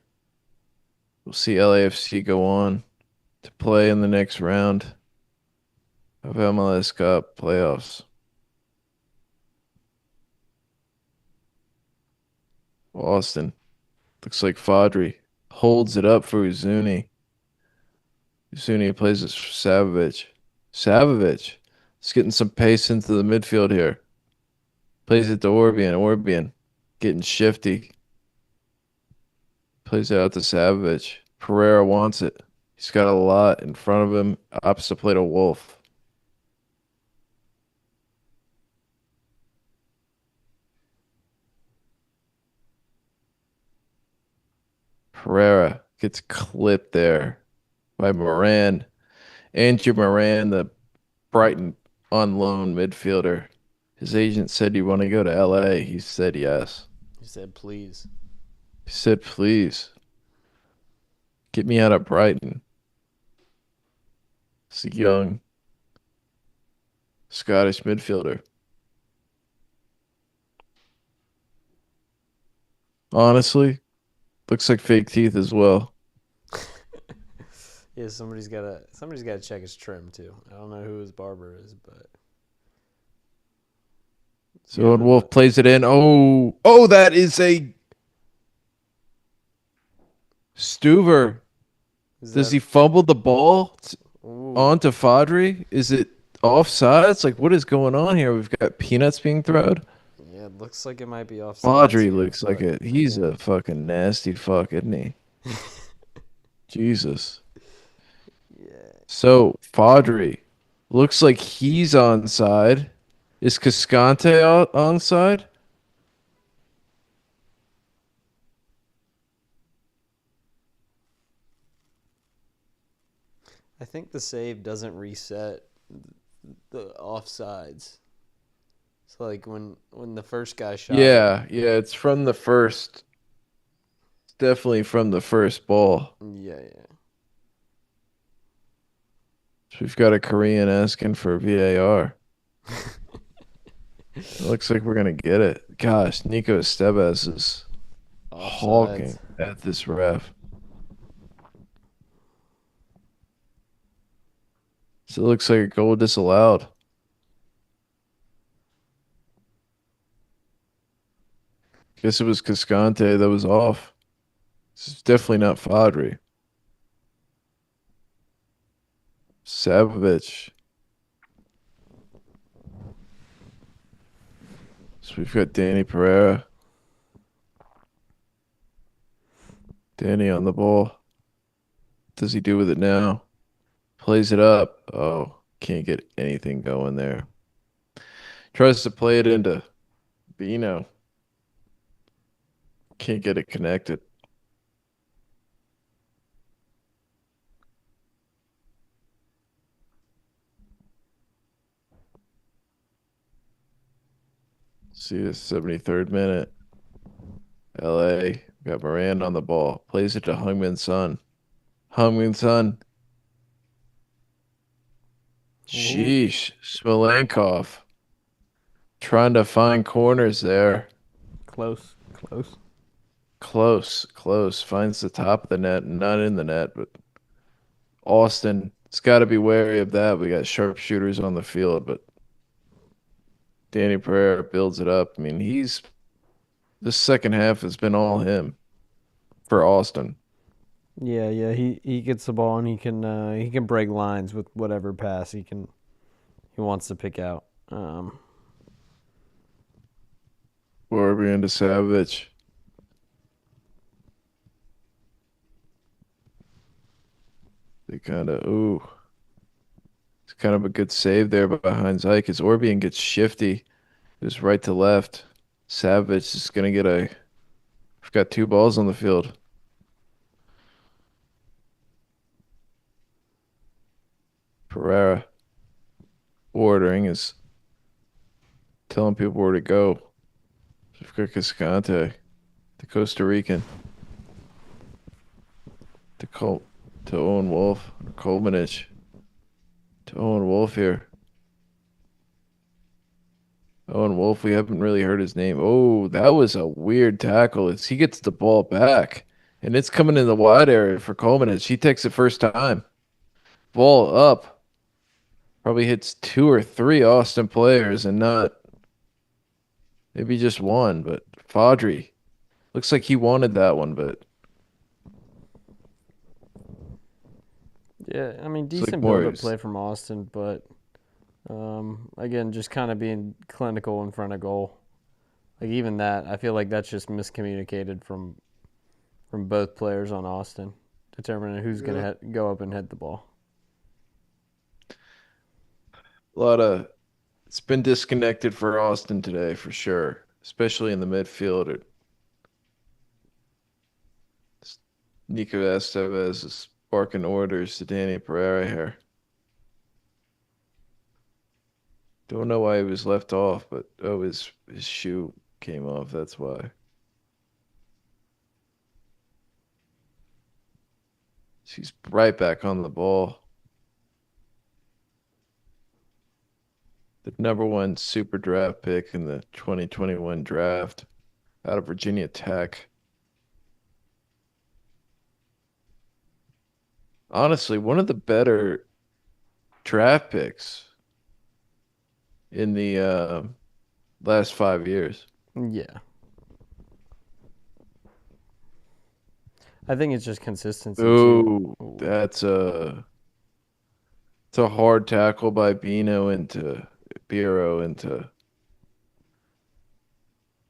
we'll see LAFC go on to play in the next round of MLS Cup playoffs. Austin looks like Fadri holds it up for Uzuni. Uzuni plays this for Savovich. Savovich is getting some pace into the midfield here. Plays it to Orbian. Orbian getting shifty. Plays it out to Savage. Pereira wants it. He's got a lot in front of him. Opposite plate of Wolf. Pereira gets clipped there by Moran. Andrew Moran, the Brighton on loan midfielder. His agent said, "You want to go to LA?" He said yes. He said, "Please." He said, "Please get me out of Brighton." It's a young Scottish midfielder. Honestly, looks like fake teeth as well. Yeah, somebody's gotta check his trim too. I don't know who his barber is, but So yeah, when Wolf plays it in, oh, that is a Stuver. is Does that? he fumble the ball Ooh, onto Fadri? Is it offsides? Like, what is going on here? We've got peanuts being thrown. yeah, it looks like it might be offsides Fadri here, looks like but it. He's man, a fucking nasty fuck, isn't he? Jesus. yeah, So Fadri looks like he's onside. Is Cascante onside? I think the save doesn't reset the offsides. So like when the first guy shot it, Yeah, it's from the first. Definitely from the first ball. yeah, yeah. So we've got a Korean asking for VAR. It looks like we're gonna get it. Gosh, Nico Estevez is Offsides. hawking at this ref. So it looks like a goal disallowed. Guess it was Cascante that was off. This is definitely not Fadri. Savovich. So we've got Danny Pereira. Danny on the ball. What does he do with it now? Plays it up. Oh, can't get anything going there. Tries to play it into Bino. Can't get it connected. See the 73rd minute. LA got Moran on the ball. Plays it to Heung-min Son. Heung-min Son. Ooh, Sheesh. Smolankov trying to find corners there. close, close. Close, close. Finds the top of the net. Not in the net, but Austin. It's got to be wary of that. We got sharpshooters on the field, but Danny Pereira builds it up. I mean, this second half has been all him for Austin. Yeah, yeah. He gets the ball and he can break lines with whatever pass he wants to pick out. Vorbian to Savage. They kind of, ooh, it's kind of a good save there behind Zyke as Orbian gets shifty, just right to left. Savage is going to get we've got two balls on the field. Pereira ordering is telling people where to go. Cascante, the Costa Rican, to to Owen Wolf, Kolmanich, to Owen Wolf here. Owen Wolf, we haven't really heard his name. Oh, that was a weird tackle. As he gets the ball back, and it's coming in the wide area for Kolmanich. He takes it first time. Ball up. Probably hits two or three Austin players and not maybe just one, but Fadri. Looks like he wanted that one, but Yeah, I mean, it's like decent more. build-up play from Austin, but again, just kind of being clinical in front of goal. Like even that, I feel like that's just miscommunicated from both players on Austin, determining who's Yeah. gonna go up and hit the ball. A lot of it's been disconnected for Austin today for sure, especially in the midfield. Nico Estevez is barking orders to Danny Pereira here. Don't know why he was left off, but oh, his shoe came off. That's why. He's right back on the ball. The number one super draft pick in the 2021 draft out of Virginia Tech. Honestly, one of the better draft picks in the last 5 years. Yeah, I think it's just consistency too. Ooh, Ooh. it's a hard tackle by Bino into Biro into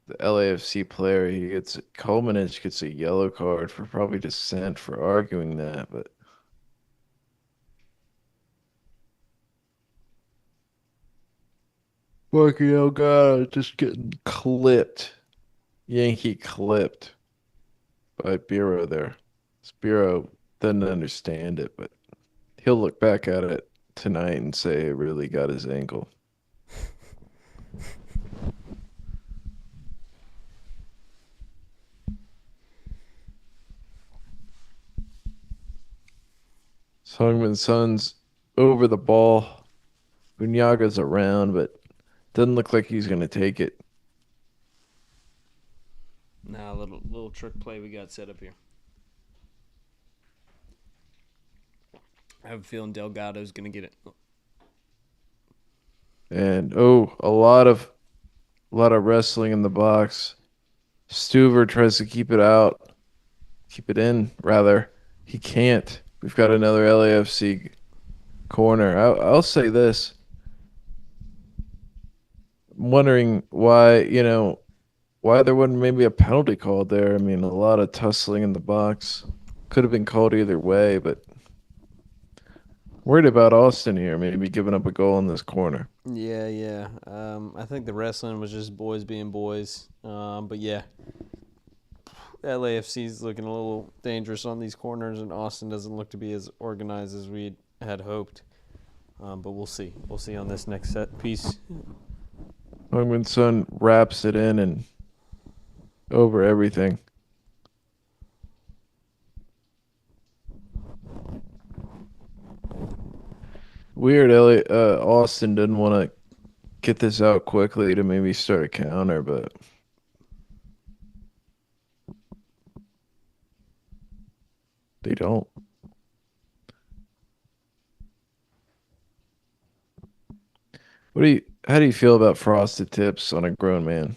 the LAFC player. Colemanich gets a yellow card for probably dissent for arguing that, but fucking hell, God, just getting clipped. Yankee clipped by Biro there. Spiro doesn't understand it, but he'll look back at it tonight and say it really got his ankle. Sungmin Sun's over the ball. Bunyaga's around, but doesn't look like he's going to take it. Nah, little trick play we got set up here. I have a feeling Delgado's gonna get it. And oh, a lot of wrestling in the box. Stuver tries to keep it in rather. He can't. We've got another LAFC corner. I'll say this. I'm wondering why there wasn't maybe a penalty called there. I mean, a lot of tussling in the box. Could have been called either way, but worried about Austin here, maybe giving up a goal in this corner. Yeah, yeah. I think the wrestling was just boys being boys. But yeah, LAFC is looking a little dangerous on these corners, and Austin doesn't look to be as organized as we had hoped. But we'll see. We'll see on this next set piece. Hungman Son wraps it in and over everything. Weird, Elliot. Austin didn't want to get this out quickly to maybe start a counter, but they don't. How do you feel about frosted tips on a grown man?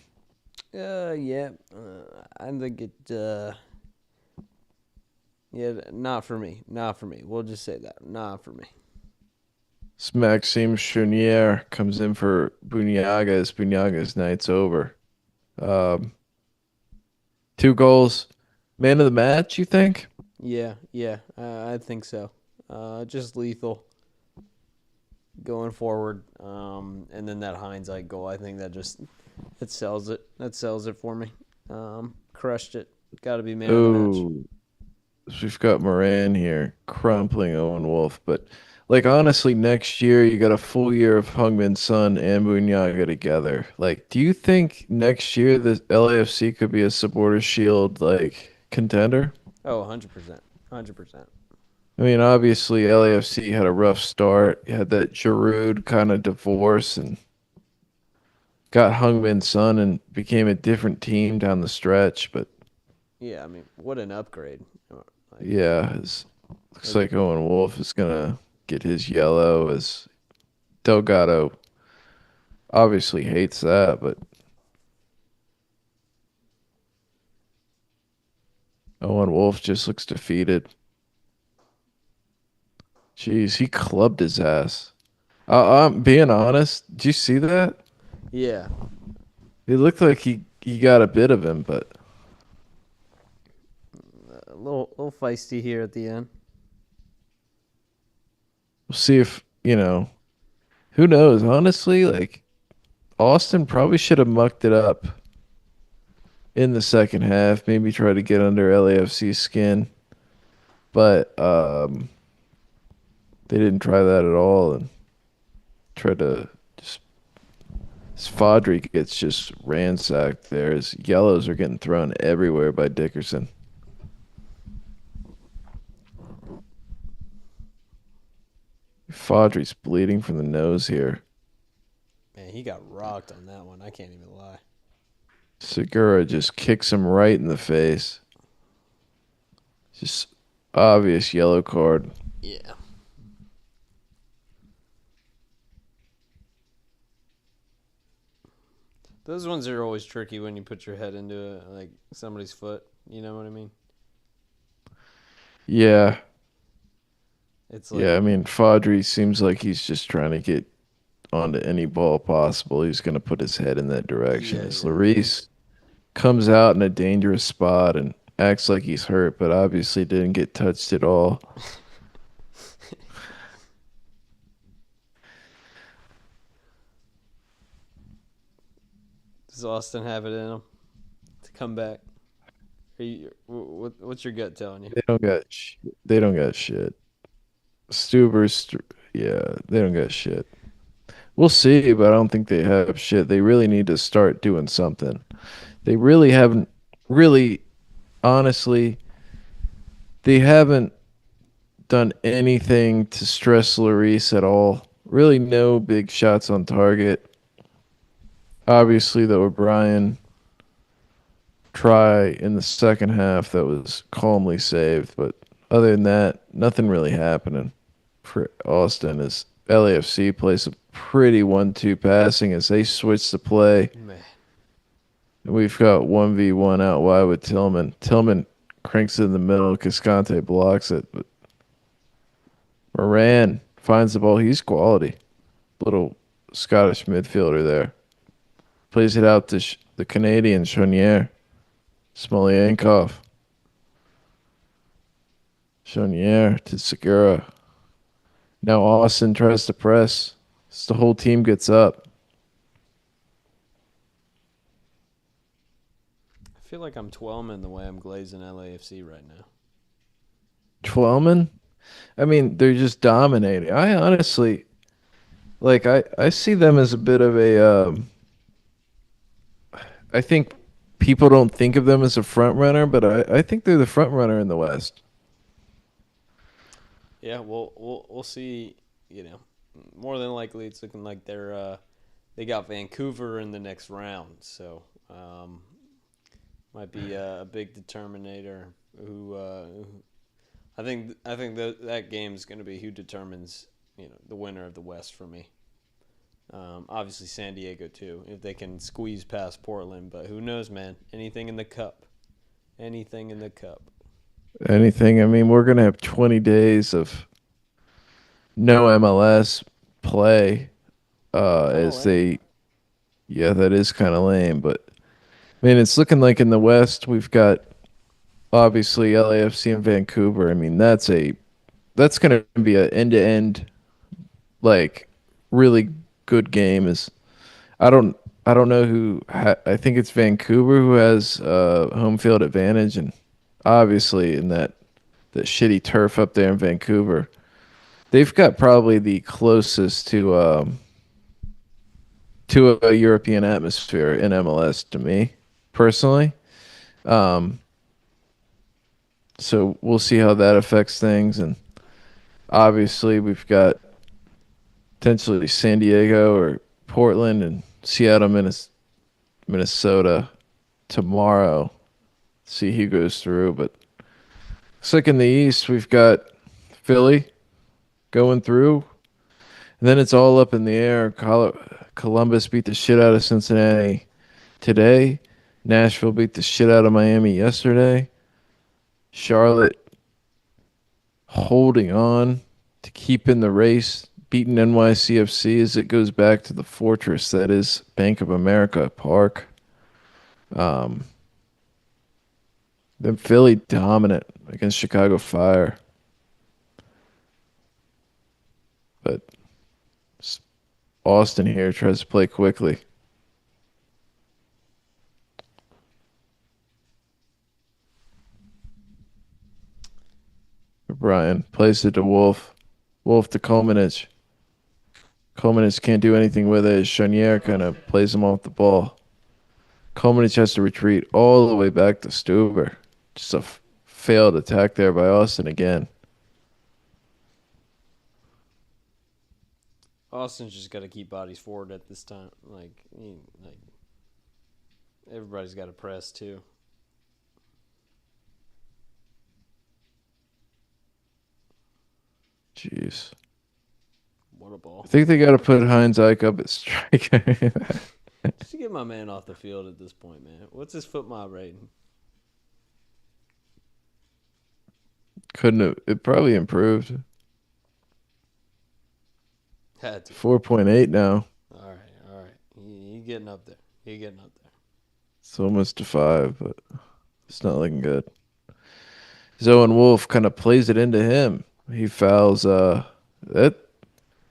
Yeah. I think it. Yeah, not for me. Not for me. We'll just say that. Not for me. This Maxime Chenier comes in for Bunyagas. Bunyagas night's over. Um, 2 goals. Man of the match, you think? Yeah. I think so. Just lethal going forward. And then that hindsight goal. I think that just it sells it. That sells it for me. Crushed it. Got to be man of the match. Oh, we've got Moran here crumpling Owen Wolf. But, like, honestly, next year you got a full year of Hungmin Son and Bunyaga together. Like, do you think next year the LAFC could be a supporter shield, like, contender? Oh, 100%. 100%. I mean, obviously, LAFC had a rough start. You had that Giroud kind of divorce and got Hungmin Son and became a different team down the stretch. But Yeah, I mean, what an upgrade. Like, yeah, looks like like Owen Wolf is gonna get his yellow as Delgado obviously hates that, but Owen Wolf just looks defeated. Jeez, he clubbed his ass. I'm being honest. Did you see that? yeah, It looked like he got a bit of him, but a little feisty here at the end. we'll see if, who knows? Honestly, like Austin probably should have mucked it up in the second half, maybe try to get under LAFC's skin, but they didn't try that at all and tried to just This Fodry gets just ransacked there. His yellows are getting thrown everywhere by Dickerson. Fodry's bleeding from the nose here. Man, he got rocked on that one. I can't even lie. Segura just kicks him right in the face. Just obvious yellow card. Yeah. Those ones are always tricky when you put your head into like somebody's foot. You know what I mean? Yeah. It's like, Yeah, I mean, Fodry seems like he's just trying to get onto any ball possible. He's going to put his head in that direction. yeah, As yeah. Larice comes out in a dangerous spot and acts like he's hurt, but obviously didn't get touched at all. Does Austin have it in him to come back? What's your gut telling you? They don't got shit. Stuber's, yeah, they don't got shit. We'll see, but I don't think they have shit. They really need to start doing something. They really haven't, really, honestly, they haven't done anything to stress Larice at all. Really, no big shots on target. Obviously, the O'Brien try in the second half that was calmly saved, but other than that, nothing really happening for Austin as LAFC plays a pretty 1-2 passing as they switch the play. Man, We've got 1v1 out wide with Tillman. Tillman cranks it in the middle. Cascante blocks it, but Moran finds the ball. He's quality. Little Scottish midfielder there. Plays it out to the Canadian Chonier. Smolyankov. Chonier to Segura. Now Austin tries to press. So the whole team gets up. I feel like I'm Twelman the way I'm glazing LAFC right now. Twelman? I mean, they're just dominating. I honestly, like, I see them as a bit of a I think people don't think of them as a front runner, but I think they're the front runner in the West. Yeah, we'll see. You know, more than likely, it's looking like they got Vancouver in the next round, so might be a big determinator. I think that game is going to be who determines the winner of the West for me. Obviously, San Diego too, if they can squeeze past Portland. But who knows, man? Anything in the cup. Anything in the cup. Anything. I mean, we're gonna have 20 days of no MLS play. Kind of As lame. they, yeah, that is kind of lame. But I mean, it's looking like in the West we've got obviously LAFC and Vancouver. I mean, that's gonna be a end to end like really good game. Is I don't I don't know I think it's Vancouver who has home field advantage, and obviously in that shitty turf up there in Vancouver, they've got probably the closest to a European atmosphere in MLS to me personally. Um, so we'll see how that affects things, and obviously we've got potentially San Diego or Portland and Seattle, Minnesota tomorrow. See who goes through, but looks like in the East we've got Philly going through, and then it's all up in the air. Columbus beat the shit out of Cincinnati today. Nashville beat the shit out of Miami yesterday. Charlotte holding on to keep in the race, beating NYCFC as it goes back to the fortress that is Bank of America Park. Um, then Philly dominant against Chicago Fire, but Austin here tries to play quickly. Brian plays it to Wolf. Wolf to Kolmanich. Kolmanich can't do anything with it. Chenier kind of plays him off the ball. Kolmanich has to retreat all the way back to Stuber. Just a failed attack there by Austin again. Austin's just got to keep bodies forward at this time. Like everybody's got to press too. Jeez. What a ball! I think they got to put Heinz Ike up at striker. Just to get my man off the field at this point, man. What's his foot mile rating? Couldn't have. It probably improved. Had to. 4.8 now. All right, all right. He getting up there. He getting up there. It's almost to 5, but it's not looking good. Zoe Wolf kind of plays it into him. He fouls. That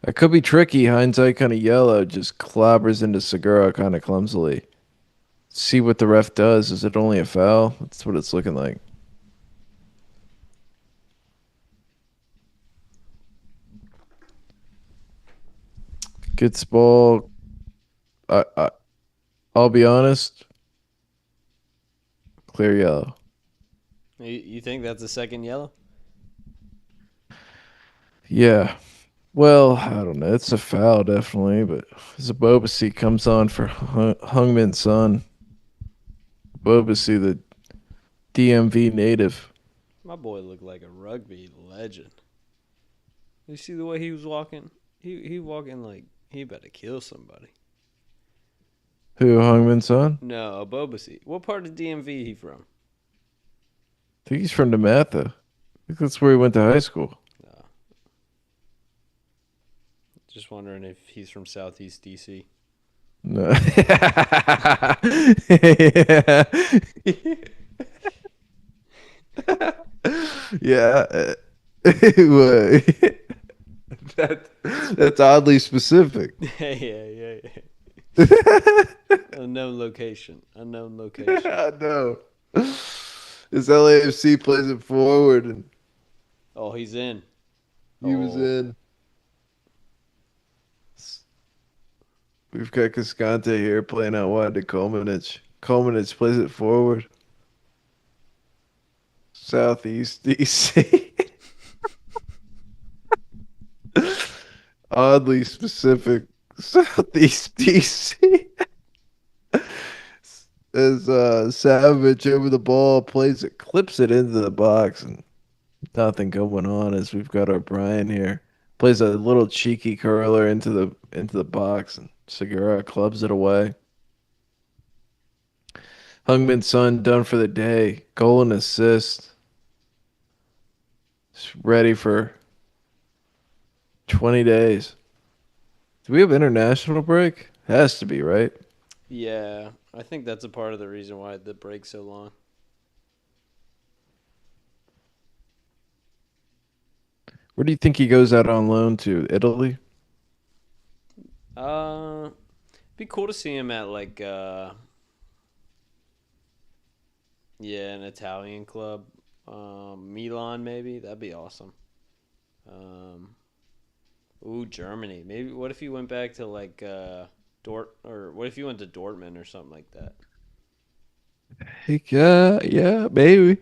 that could be tricky. Hindsight kind of yellow, just clobbers into Segura kind of clumsily. See what the ref does. Is it only a foul? That's what it's looking like. Gets ball. I, I I'll be honest. Clear yellow. You think that's a second yellow? Yeah. Well, I don't know. It's a foul, definitely, but Zabobasi comes on for Hungmin Son. Zabobasi, the DMV native. My boy looked like a rugby legend. You see the way he was walking? He walking like he about to kill somebody. Who, Hungmin Son? No, Abobasi. What part of DMV he from? I think he's from Dematha. I think that's where he went to high school. Just wondering if he's from Southeast DC. No. Yeah. Yeah. that, that's oddly specific. Yeah. Unknown location. Unknown location. Yeah, no. His LAFC plays it forward, and Oh, he's in. he was Oh. in. We've got Cascante here playing out wide to Kolmanich. Culminage plays it forward. Southeast DC. Oddly specific. Southeast DC. As Savage over the ball plays it, clips it into the box, and nothing going on as we've got our Brian here. Plays a little cheeky curler into the box, and Segura clubs it away. Hungman's son done for the day. Goal and assist. Just ready for 20 days. Do we have international break? Has to be, right? Yeah, I think that's a part of the reason why the break's so long. Where do you think he goes out on loan to? Italy? Uh, be cool to see him at an Italian club, Milan maybe. That'd be awesome. Um, Germany. Maybe what if he went back to or what if he went to Dortmund or something like that? Heck yeah, yeah, maybe.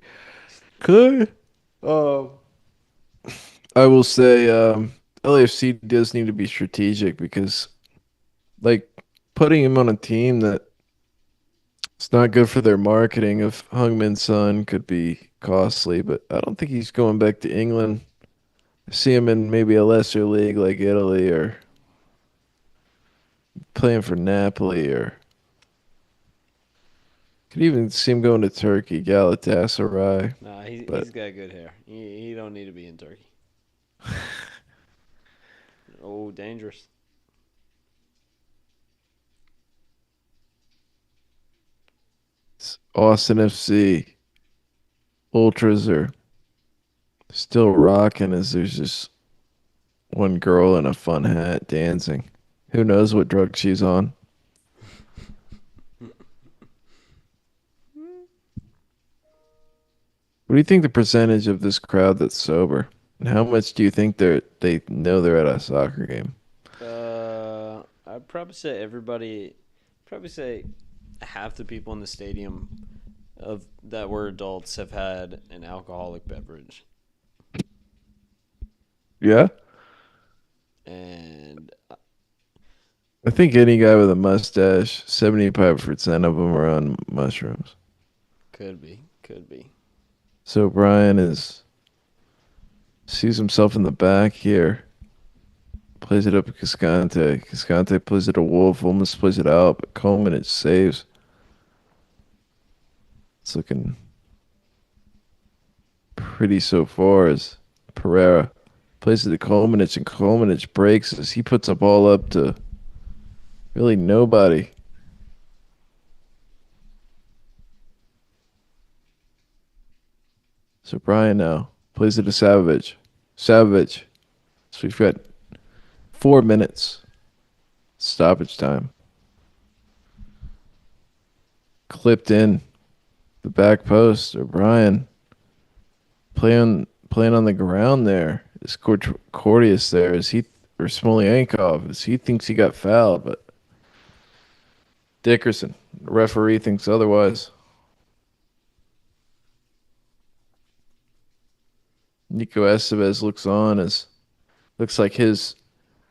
Could. Um, I will say LAFC does need to be strategic because like putting him on a team that it's not good for their marketing of Hungmin Son could be costly, but I don't think he's going back to England. I see him in maybe a lesser league like Italy or playing for Napoli or could even see him going to Turkey, Galatasaray. Nah, But he's got good hair. He don't need to be in Turkey. Oh, dangerous. Austin FC Ultras are still rocking as there's just one girl in a fun hat dancing. Who knows what drug she's on? What do you think the percentage of this crowd that's sober? And how much do you think they know they're at a soccer game? I'd probably say everybody. Probably say half the people in the stadium of that were adults have had an alcoholic beverage, Yeah? and I think any guy with a mustache, 75% of them are on mushrooms. could be. So Brian is sees himself in the back here. Plays it up to Cascante. Cascante plays it to Wolf. Almost plays it out, but Coleman it saves. It's looking pretty so far as Pereira plays it to Colemanich, and Colemanich breaks as he puts a ball up to really nobody. So Brian now plays it to Savage. Savage. So we've got 4 minutes stoppage time. Clipped in the back post. O'Brien playing on the ground there. Is Cordius there? Is he or Smolyankov? Is he thinks he got fouled, but Dickerson, the referee thinks otherwise. Nico Estevez looks on as looks like his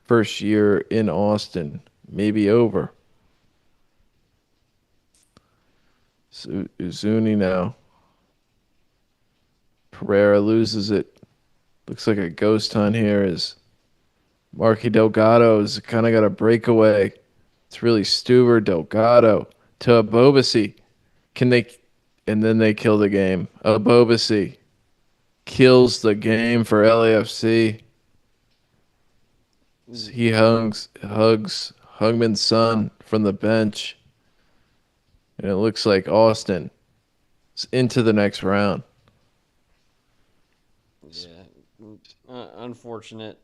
first year in Austin may be over. So Uzuni now. Pereira loses it. Looks like a ghost hunt here as Marky Delgado's kind of got a breakaway. It's really Stuver, Delgado to Abobasi. Can they? And then they kill the game. Abobasi kills the game for LAFC. He hugs Hungman's son from the bench. And it looks like Austin is into the next round. Yeah, unfortunate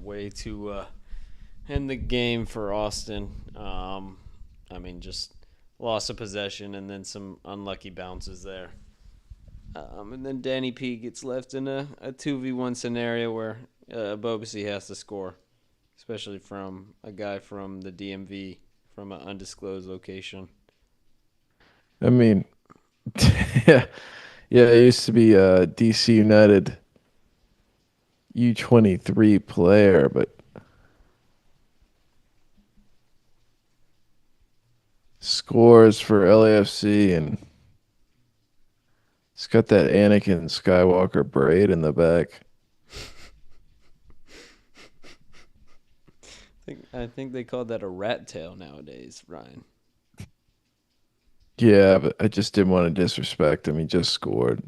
way to end the game for Austin. I mean, just loss of possession and then some unlucky bounces there. And then Danny P gets left in a 2v1 scenario where Bobasi has to score, especially from a guy from the DMV from an undisclosed location. I mean, yeah, yeah. I used to be a DC United U23 player, but scores for LAFC and it's got that Anakin Skywalker braid in the back. I think they call that a rat tail nowadays, Ryan. Yeah, but I just didn't want to disrespect him. He just scored.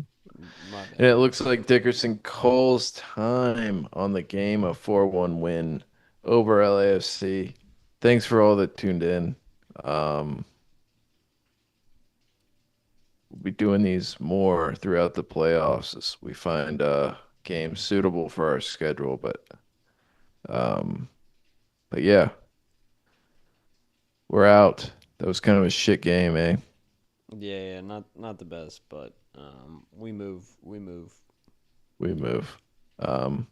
My And bad. it looks like Dickerson calls time on the game, a 4-1 win over LAFC. Thanks for all that tuned in. Um, we'll be doing these more throughout the playoffs as we find games suitable for our schedule. Um, but yeah, we're out. That was kind of a shit game, eh? Yeah, yeah, not the best, but we move, we move. We move. Um,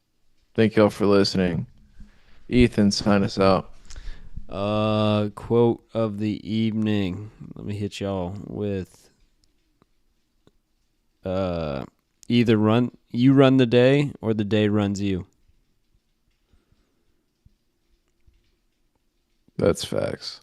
thank y'all for listening. Ethan, sign us out. Quote of the evening. Let me hit y'all with uh, either you run the day or the day runs you. That's facts.